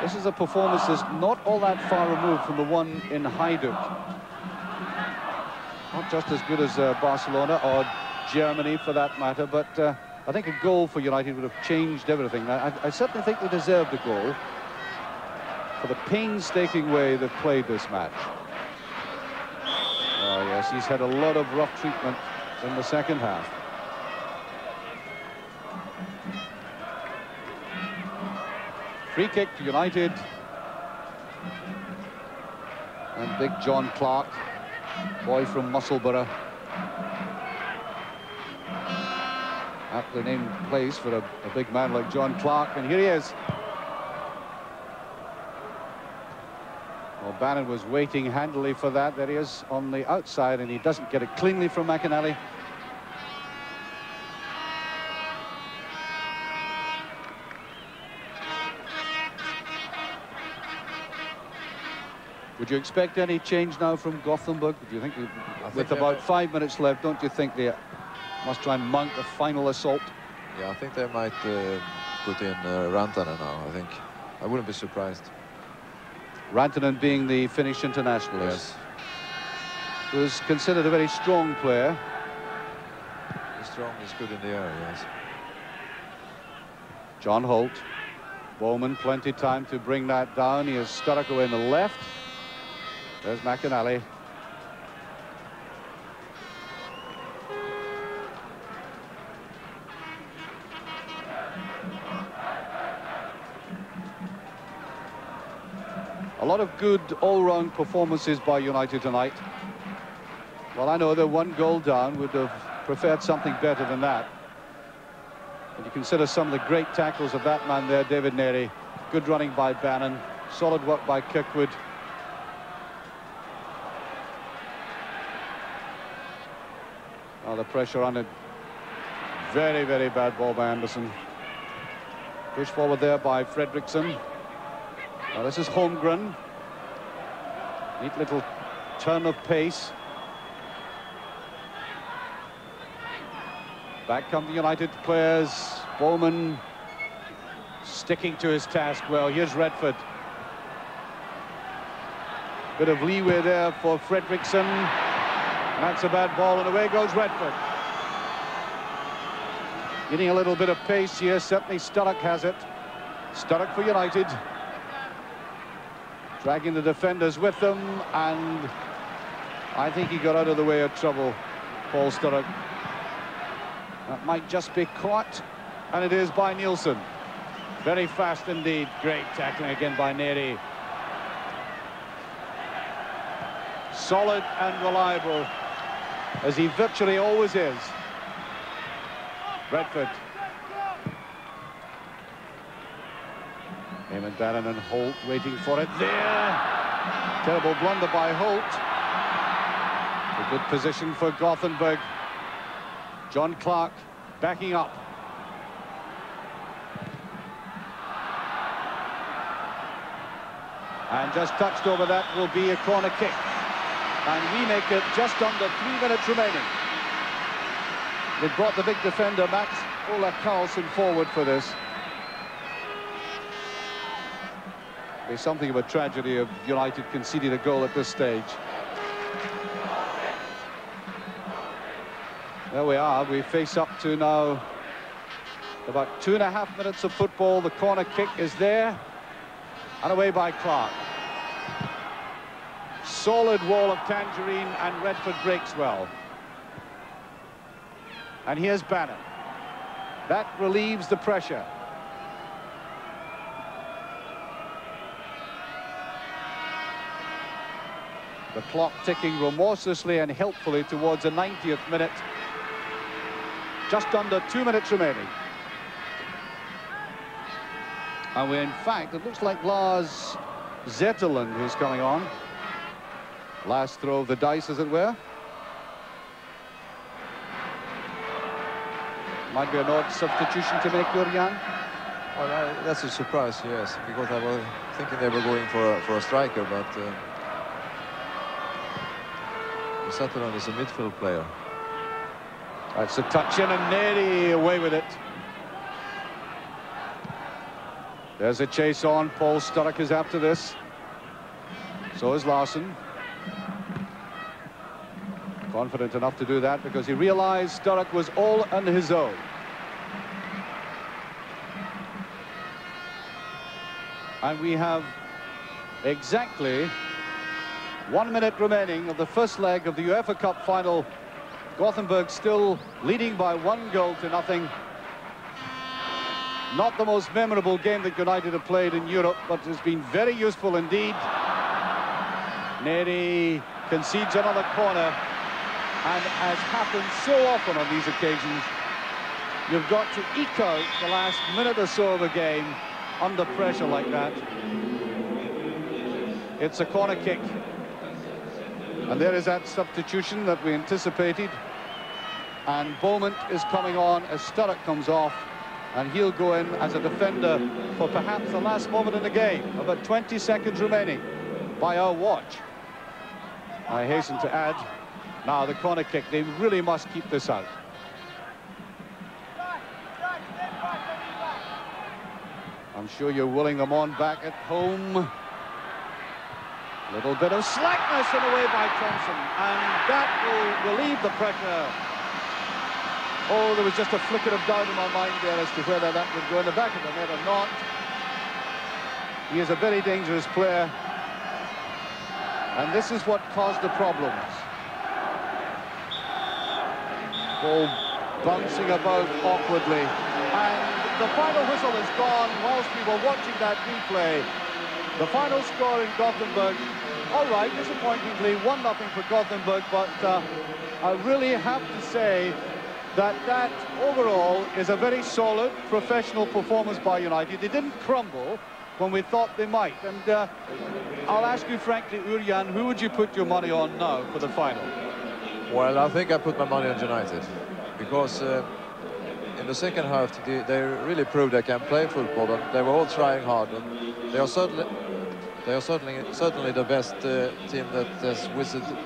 This is a performance that's not all that far removed from the one in Hajduk. Not just as good as Barcelona or Germany for that matter, but I think a goal for United would have changed everything. I certainly think they deserved a goal for the painstaking way they've played this match. Oh yes, he's had a lot of rough treatment in the second half. Free kick to United. And big John Clark, boy from Musselburgh. Aptly named place for a big man like John Clark. And here he is. Well, Bannon was waiting handily for that. There he is on the outside, and he doesn't get it cleanly from McInally. Would you expect any change now from Gothenburg? Do you think, with about 5 minutes left, don't you think they must try and mount a final assault? Yeah, I think they might put in Rantanen now, I think. I wouldn't be surprised. Rantanen being the Finnish internationalist. Yes. Who's considered a very strong player. He's strong, he's good in the air, yes. John Holt. Bowman, plenty time to bring that down. He has Sturrock away in the left. There's McInally. lot of good all-round performances by United tonight. Well, I know they're 1 goal down, would have preferred something better than that. When you consider some of the great tackles of that man there, David Neri, good running by Bannon, solid work by Kirkwood. Oh, the pressure on it. Very, very bad ball by Anderson. Push forward there by Fredriksson. Now this is Holmgren. Neat little turn of pace. Back come the United players. Bowman sticking to his task well. Here's Redford. Bit of leeway there for Fredriksson. That's a bad ball, and away goes Redford. Getting a little bit of pace here. Certainly Sturrock has it. Sturrock for United. Dragging the defenders with them, and I think he got out of the way of trouble, Paul Sturrock. That might just be caught, and it is by Nielsen. Very fast indeed. Great tackling again by Neri. Solid and reliable, as he virtually always is. Redford. Eamon Bannon and Holt waiting for it there. Terrible blunder by Holt. A good position for Gothenburg. John Clark backing up. And just touched over that will be a corner kick. And we make it just under 3 minutes remaining. They brought the big defender, Max Ola Carlson, forward for this. It's something of a tragedy of United conceding a goal at this stage. There we are. We face up to now about 2.5 minutes of football. The corner kick is there. And away by Clark. Solid wall of Tangerine, and Redford breaks well. And here's Bannon. That relieves the pressure. The clock ticking remorselessly and helpfully towards the 90th minute. Just under 2 minutes remaining. And we, in fact, it looks like Lars Zetterlund who's coming on. Last throw of the dice, as it were. Might be an odd substitution to make, Jurgen. Well, that's a surprise, yes, because I was thinking they were going for a striker, but Zetterlund is a midfield player. That's a touch in, and Neri away with it. There's a chase on. Paul Sturrock is after this. So is Larsson. Confident enough to do that because he realized Sturrock was all on his own. And we have exactly 1 minute remaining of the first leg of the UEFA Cup final. Gothenburg still leading by 1 goal to nothing. Not the most memorable game that United have played in Europe, but has been very useful indeed. Neri concedes another corner, and as happens so often on these occasions, you've got to eke out the last minute or so of a game under pressure like that. It's a corner kick, and there is that substitution that we anticipated, and Bowman is coming on as Sturrock comes off, and he'll go in as a defender for perhaps the last moment in the game. About 20 seconds remaining by our watch. I hasten to add, now the corner kick, they really must keep this out. I'm sure you're willing them on back at home. Little bit of slackness and away by Thompson, and that will relieve the pressure. Oh, there was just a flicker of doubt in my mind there as to whether that would go in the back of the net or not. He is a very dangerous player, and this is what caused the problems. Ball bouncing about awkwardly, and the final whistle is gone whilst we were watching that replay. The final score in Gothenburg, all right, disappointingly, 1-0 for Gothenburg, but I really have to say that overall is a very solid professional performance by United. They didn't crumble when we thought they might. And I'll ask you frankly, Urian, who would you put your money on now for the final? Well, I think I put my money on United, because in the second half they really proved they can play football, and they were all trying hard, and they are certainly the best team that has visited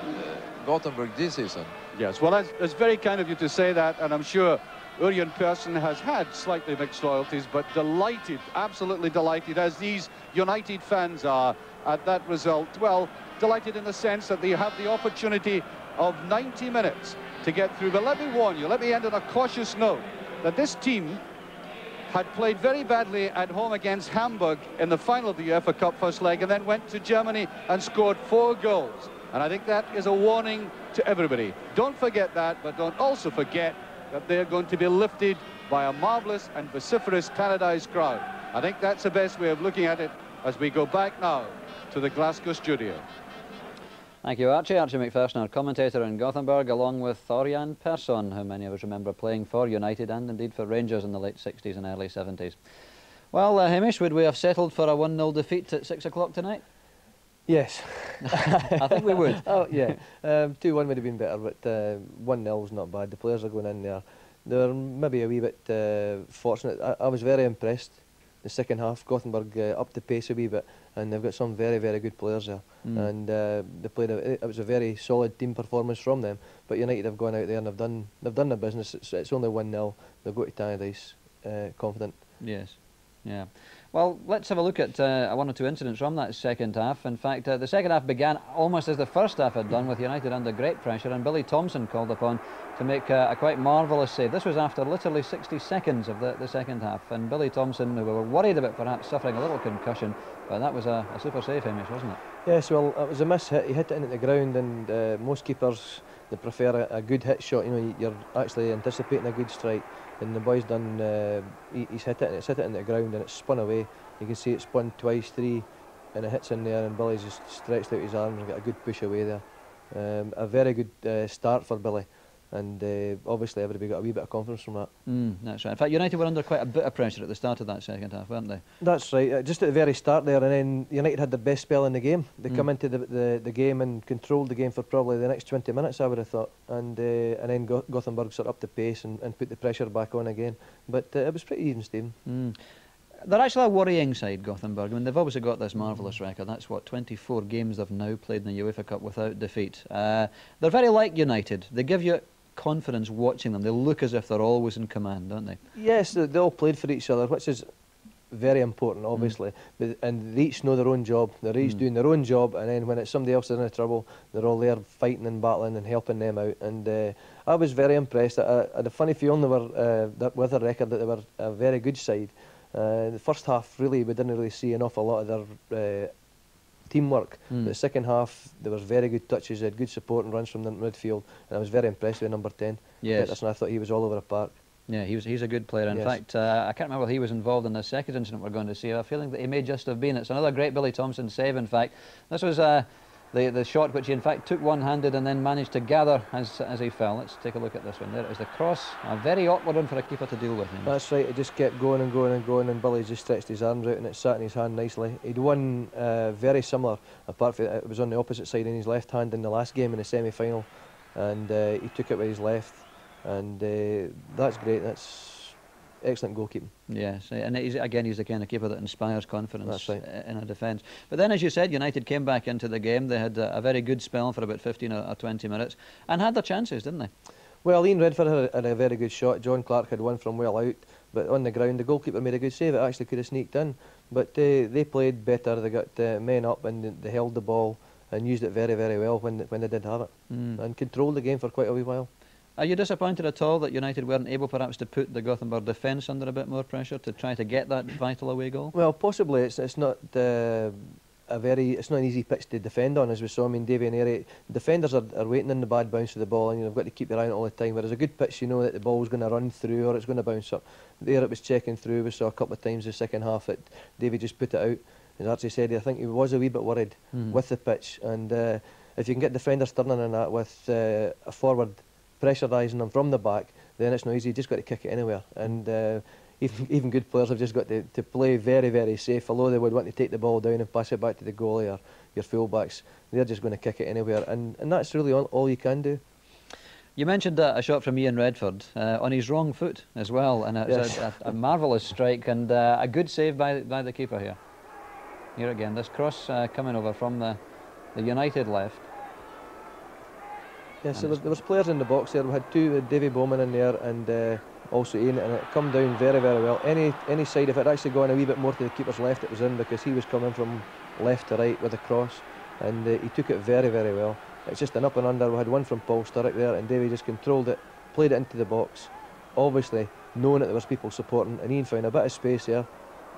Gothenburg this season. Yes, well, that's very kind of you to say that, and I'm sure Urian Persson has had slightly mixed loyalties, but delighted, absolutely delighted, as these United fans are at that result. Well, delighted in the sense that they have the opportunity of 90 minutes to get through. But let me warn you, let me end on a cautious note, that this team had played very badly at home against Hamburg in the final of the UEFA Cup first leg, and then went to Germany and scored 4 goals. And I think that is a warning to everybody. Don't forget that, but don't also forget that they're going to be lifted by a marvellous and vociferous Tannadice crowd. I think that's the best way of looking at it as we go back now to the Glasgow studio. Thank you, Archie. Archie McPherson, our commentator in Gothenburg, along with Urian Persson, who many of us remember playing for United and indeed for Rangers in the late 60s and early 70s. Well, Hamish, would we have settled for a 1-0 defeat at 6 o'clock tonight? Yes. I think we would. Oh, yeah. 2-1 would have been better, but 1-0 is not bad. The players are going in there. They're maybe a wee bit fortunate. I was very impressed. The second half, Gothenburg upped the pace a wee bit, and they've got some very, very good players there. And they played. It was a very solid team performance from them. But United have gone out there and they've done their business. It's only 1-0. They'll go to Tannadice confident. Yes. Yeah. Well, let's have a look at one or two incidents from that second half. In fact, the second half began almost as the first half had done, with United under great pressure, and Billy Thompson called upon to make a quite marvellous save. This was after literally 60 seconds of the second half, and Billy Thompson, who we were worried about perhaps suffering a little concussion, but that was a super save, Hamish, wasn't it? Yes, well, it was a miss hit. He hit it into the ground, and most keepers, they prefer a good hit shot. You know, you're actually anticipating a good strike. And the boy's done, he's hit it, and it's hit it into the ground, and it's spun away. You can see it spun twice, 3, and it hits in there, and Billy's just stretched out his arms and got a good push away there. A very good start for Billy, and obviously everybody got a wee bit of confidence from that. That's right. In fact, United were under quite a bit of pressure at the start of that second half, weren't they? That's right. Just at the very start there, and then United had their best spell in the game. They come into the game and controlled the game for probably the next 20 minutes, I would have thought. And then Gothenburg sort of upped the pace and put the pressure back on again. But it was pretty even, Stephen. They're actually a worrying side, Gothenburg. I mean, they've obviously got this marvellous record. That's what, 24 games they've now played in the UEFA Cup without defeat. They're very like United. They give you confidence watching them. They look as if they're always in command, don't they? Yes, they all played for each other, which is very important, obviously. And they each know their own job. They're each doing their own job, and then when it's somebody else in trouble, they're all there fighting and battling and helping them out. And I was very impressed. I had a funny feeling they were, with a record, that they were a very good side. The first half, really, we didn't really see an awful lot of their teamwork. But the second half, there was very good touches. They had good support and runs from the midfield, and I was very impressed with number 10. Yes. Peterson. I thought he was all over the park. Yeah, he's a good player. In fact, I can't remember whether he was involved in the second incident we're going to see. I have a feeling that he may just have been. It's another great Billy Thompson save, in fact. This was the shot which he, in fact, took one-handed and then managed to gather as he fell. Let's take a look at this one. There it is, the cross. A very awkward one for a keeper to deal with. That's right. It just kept going and going and going, and Billy just stretched his arms out and it sat in his hand nicely. He'd won very similar, apart from it was on the opposite side in his left hand in the last game in the semi-final, and he took it with his left, and that's great. That's excellent goalkeeping. Yes, and he's the kind of keeper that inspires confidence in a defence. But then, as you said, United came back into the game. They had a very good spell for about 15 or 20 minutes and had their chances, didn't they? Well, Ian Redford had a very good shot. John Clark had one from well out, but on the ground the goalkeeper made a good save. It actually could have sneaked in, but they played better. They got men up and they held the ball and used it very, very well when they did have it, and controlled the game for quite a wee while. Are you disappointed at all that United weren't able perhaps to put the Gothenburg defence under a bit more pressure to try to get that vital away goal? Well, possibly. It's not it's not an easy pitch to defend on, as we saw. I mean, Davy and Airy, defenders are waiting on the bad bounce of the ball, and you've got to keep your eye on it all the time. Whereas a good pitch, you know that the ball's going to run through or it's going to bounce up. There it was checking through. We saw a couple of times the second half that Davy just put it out. as Archie said, I think he was a wee bit worried with the pitch, and if you can get defenders turning in that with a forward pressurising them from the back, then it's not easy. You just got to kick it anywhere, and even good players have just got to play very, very safe. Although they would want to take the ball down and pass it back to the goalie or your fullbacks, they're just going to kick it anywhere, and that's really all you can do. You mentioned a shot from Ian Redford on his wrong foot as well, and it's a marvellous strike and a good save by the keeper here. Here again, this cross coming over from the United left. Yeah, so there was players in the box there. We had two, Davy Bowman in there and also Ian, and it come down very, very well. Any side, if it had actually gone a wee bit more to the keeper's left, it was in, because he was coming from left to right with a cross, and he took it very, very well. It's just an up and under. We had one from Paul Sturrock there, and Davy just controlled it, played it into the box, obviously knowing that there was people supporting, and Ian found a bit of space there,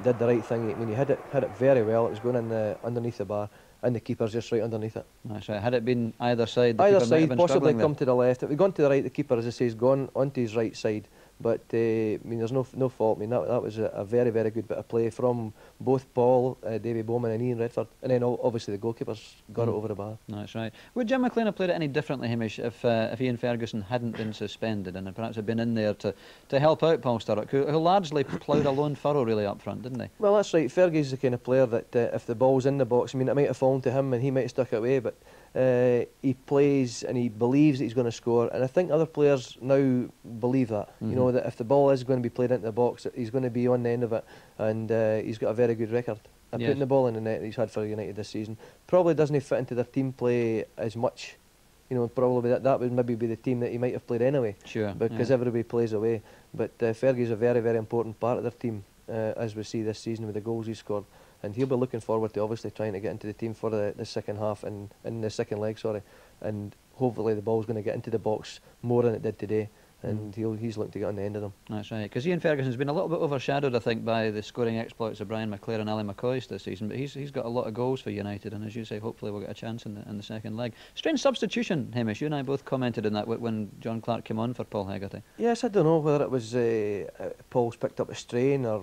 did the right thing. I mean, he hit it very well. It was going in underneath the bar, and the keeper's just right underneath it. That's right. Had it been either side, the either keeper might have side, been possibly come there. to the left. If we'd gone to the right, the keeper, as I say, has gone onto his right side. But I mean, there's no fault. I mean, that was a very, very good bit of play from both Paul, Davy Bowman and Ian Redford, and then obviously the goalkeepers got it over the bar. That's right. Would Jim McLean have played it any differently, Hamish, if Ian Ferguson hadn't been suspended and perhaps had been in there to help out Paul Sturrock, who largely ploughed a lone furrow really up front, didn't he? Well, that's right. Fergie's the kind of player that if the ball's in the box, I mean, it might have fallen to him and he might have stuck it away, but he plays and he believes that he's going to score, and I think other players now believe that. You know, that if the ball is going to be played into the box, he's going to be on the end of it, and he's got a very good record at putting the ball in the net that he's had for United this season. Probably doesn't fit into their team play as much. You know, probably that would maybe be the team that he might have played anyway. Sure. Because everybody plays away. But Fergie's a very, very important part of their team, as we see this season with the goals he scored. And he'll be looking forward to obviously trying to get into the team for the second half and in the second leg, and hopefully the ball's going to get into the box more than it did today, and he's looking to get on the end of them. That's right, because Ian Ferguson's been a little bit overshadowed, I think, by the scoring exploits of Brian McClare and Ali McCoist this season, but he's got a lot of goals for United, and as you say, hopefully we'll get a chance in the second leg. Strange substitution, Hamish. You and I both commented on that when John Clark came on for Paul Hegarty. Yes, I don't know whether it was Paul's picked up a strain or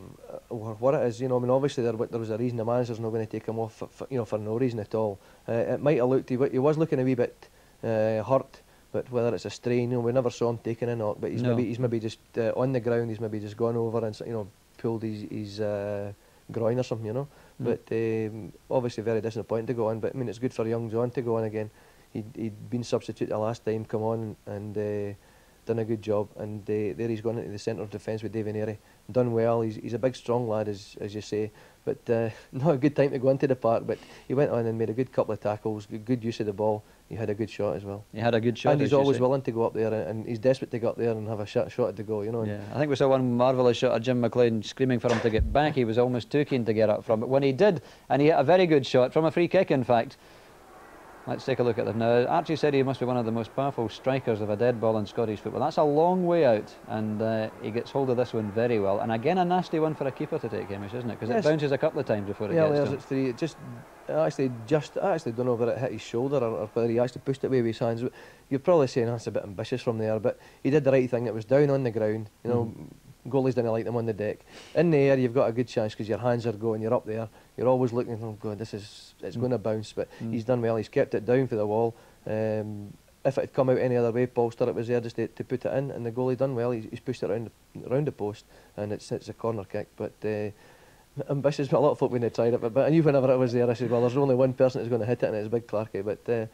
what it is. You know, I mean, obviously there was a reason the manager's not going to take him off for no reason at all. It might have looked, he was looking a wee bit hurt. But whether it's a strain, you know, we never saw him taking a knock. But he's maybe just on the ground. He's maybe just gone over and pulled his groin or something, you know. But obviously very disappointing to go on. But I mean, it's good for young John to go on again. He'd been substitute the last time, come on and done a good job. And there he's gone into the centre of defence with Davy Neary. Done well. He's a big, strong lad, as you say. But not a good time to go into the park. But he went on and made a good couple of tackles, good use of the ball. He had a good shot as well. He had a good shot, and he's always willing to go up there, and he's desperate to go up there and have a shot at the goal, you know. Yeah, I think we saw one marvellous shot of Jim McLean screaming for him to get back. He was almost too keen to get up from it. When he did, and he hit a very good shot from a free kick, in fact. Let's take a look at that now. Archie said he must be one of the most powerful strikers of a dead ball in Scottish football. That's a long way out, and he gets hold of this one very well. And again, a nasty one for a keeper to take, Hamish, isn't it? Because it bounces a couple of times before it gets to him. Three. I actually don't know whether it hit his shoulder or whether he actually pushed it away with his hands. You're probably saying that's a bit ambitious from there, but he did the right thing. It was down on the ground, you know. Goalies didn't like them on the deck. In the air, you've got a good chance because your hands are going, you're up there. You're always looking, oh God, it's going to bounce. But he's done well. He's kept it down for the wall. If it had come out any other way, Paul Sturrock was there just to put it in, and the goalie done well. He's pushed it around the post, and it's a corner kick. But ambitious, but a lot of folk wouldn't have tried it. But I knew whenever it was there, I said, well, there's only one person that's going to hit it, and it's Big Clarkie. But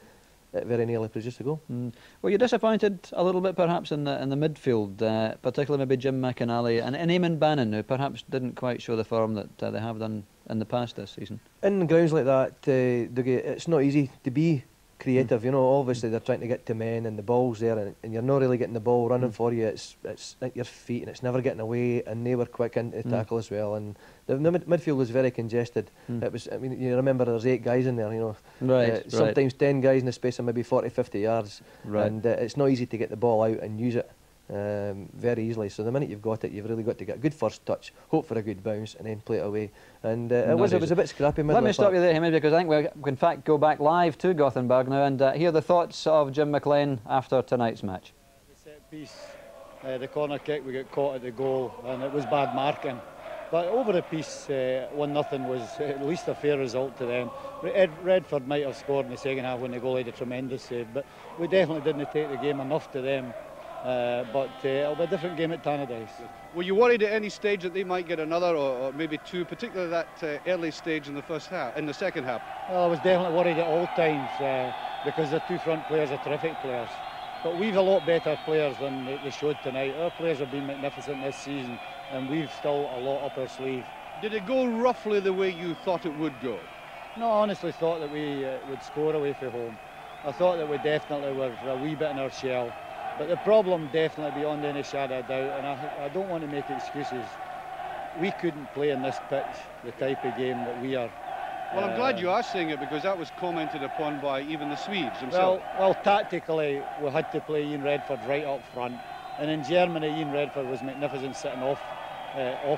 it very nearly produced a goal. Well, you're disappointed a little bit perhaps in the midfield, particularly maybe Jim McInally and Eamon Bannon, who perhaps didn't quite show the form that they have done in the past this season. In grounds like that, it's not easy to be creative. You know, obviously they're trying to get to men and the ball's there, and you're not really getting the ball running for you. It's at your feet and it's never getting away, and they were quick into tackle as well. And the midfield was very congested. It was, I mean, you remember there's 8 guys in there, you know. Right. Sometimes 10 guys in the space of maybe 40, 50 yards. Right. And it's not easy to get the ball out and use it very easily. So the minute you've got it, you've really got to get a good first touch, hope for a good bounce, and then play it away. And it was a bit scrappy. Let me stop you there, Hamish, because I think we in fact go back live to Gothenburg now and hear the thoughts of Jim McLean after tonight's match. The set piece, the corner kick, we got caught at the goal, and it was bad marking. But over the piece, 1-0 was at least a fair result to them. Redford might have scored in the second half when the goal had a tremendous save, but we definitely didn't take the game enough to them. But it'll be a different game at Tannadice. Were you worried at any stage that they might get another or maybe two, particularly that early stage in the second half? Well, I was definitely worried at all times because the two front players are terrific players. But we've a lot better players than they showed tonight. Our players have been magnificent this season, and we've still a lot up our sleeve. Did it go roughly the way you thought it would go? No, I honestly thought that we would score away from home. I thought that we definitely were a wee bit in our shell. But the problem definitely beyond any shadow of doubt, and I don't want to make excuses, we couldn't play in this pitch the type of game that we are. Well, I'm glad you are saying it because that was commented upon by even the Swedes themselves. Well, tactically, we had to play Ian Redford right up front. And in Germany, Ian Redford was magnificent sitting off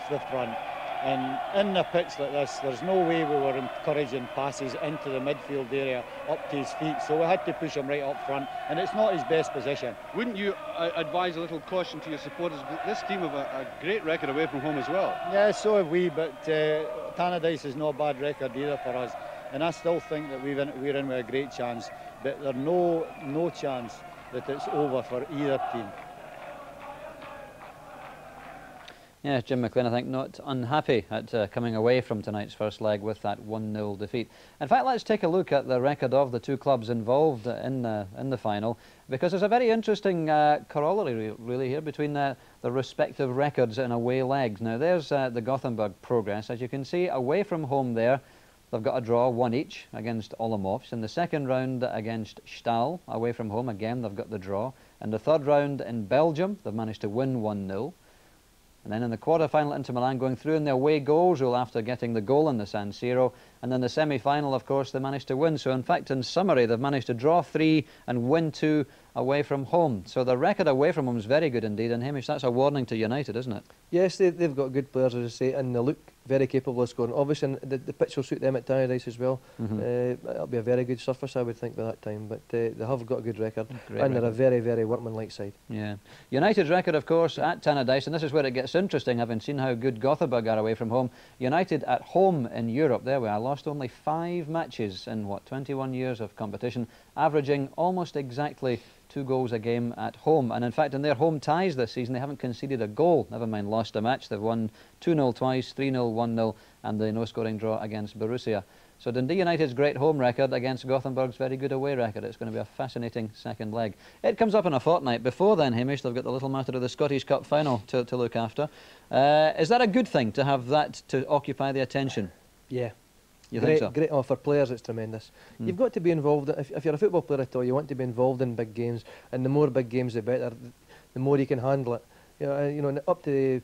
the front. And in a pitch like this, there's no way we were encouraging passes into the midfield area up to his feet. So we had to push him right up front, and it's not his best position. Wouldn't you advise a little caution to your supporters? This team have a great record away from home as well. Yeah, so have we, but Tannadice is not a bad record either for us. And I still think that we're in with a great chance, but there's no chance that it's over for either team. Yeah, Jim McLean, I think, not unhappy at coming away from tonight's first leg with that 1-0 defeat. In fact, let's take a look at the record of the two clubs involved in the final, because there's a very interesting corollary, really, here between the respective records in away legs. Now, there's the Gothenburg progress. As you can see, away from home there, they've got a draw, 1 each, against Olomouc. In the second round against Stahl, away from home, again, they've got the draw. In the third round in Belgium, they've managed to win 1-0. And then in the quarter-final, Inter Milan going through in the away goals rule after getting the goal in the San Siro. And then the semi-final, of course, they managed to win. So, in fact, in summary, they've managed to draw 3 and win 2 away from home. So the record away from home is very good indeed. And, Hamish, that's a warning to United, isn't it? Yes, they've got good players, as I say, and they look very capable of scoring. Obviously, the pitch will suit them at Tannadice as well. It'll be a very good surface, I would think, by that time. But they have got a good record, and they're a very, very workmanlike side. Yeah. United's record, of course, at Tannadice, and this is where it gets interesting, having seen how good Gothenburg are away from home. United at home in Europe, there we are, lost only 5 matches in, 21 years of competition, averaging almost exactly 2 goals a game at home. And in fact, in their home ties this season, they haven't conceded a goal, never mind lost a match. They've won 2-0 twice, 3-0, 1-0, and the no-scoring draw against Borussia. So Dundee United's great home record against Gothenburg's very good away record. It's going to be a fascinating second leg. It comes up in a fortnight. Before then, Hamish, they've got the little matter of the Scottish Cup final to look after. Is that a good thing, to have that to occupy the attention? Yeah. You think so? Great. Oh, for players, it's tremendous. You've got to be involved. If you're a football player at all, you want to be involved in big games, and the more big games, the better. The more you can handle it. You know, up to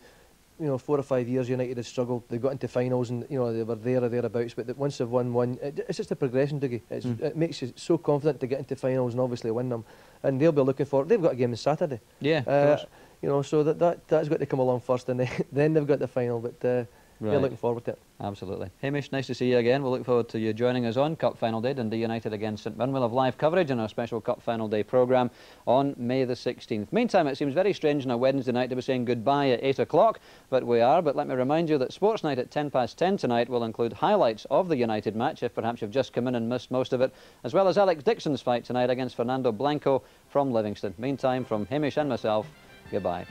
4 or 5 years, United had struggled. They got into finals, and they were there or thereabouts. But once they've won one, it's just a progression, Dougie. It makes you so confident to get into finals and obviously win them. And they'll be looking for. They've got a game on Saturday. Yeah, of course. So that's got to come along first, and then they've got the final. But they're looking forward to it. Absolutely. Hamish, nice to see you again. We'll look forward to you joining us on Cup Final Day, Dundee United against St Mirren. We'll have live coverage in our special Cup Final Day programme on May the 16th. Meantime, it seems very strange on a Wednesday night to be saying goodbye at 8 o'clock, but we are. But let me remind you that Sports Night at 10:10 tonight will include highlights of the United match, if perhaps you've just come in and missed most of it, as well as Alex Dixon's fight tonight against Fernando Blanco from Livingston. Meantime, from Hamish and myself, goodbye.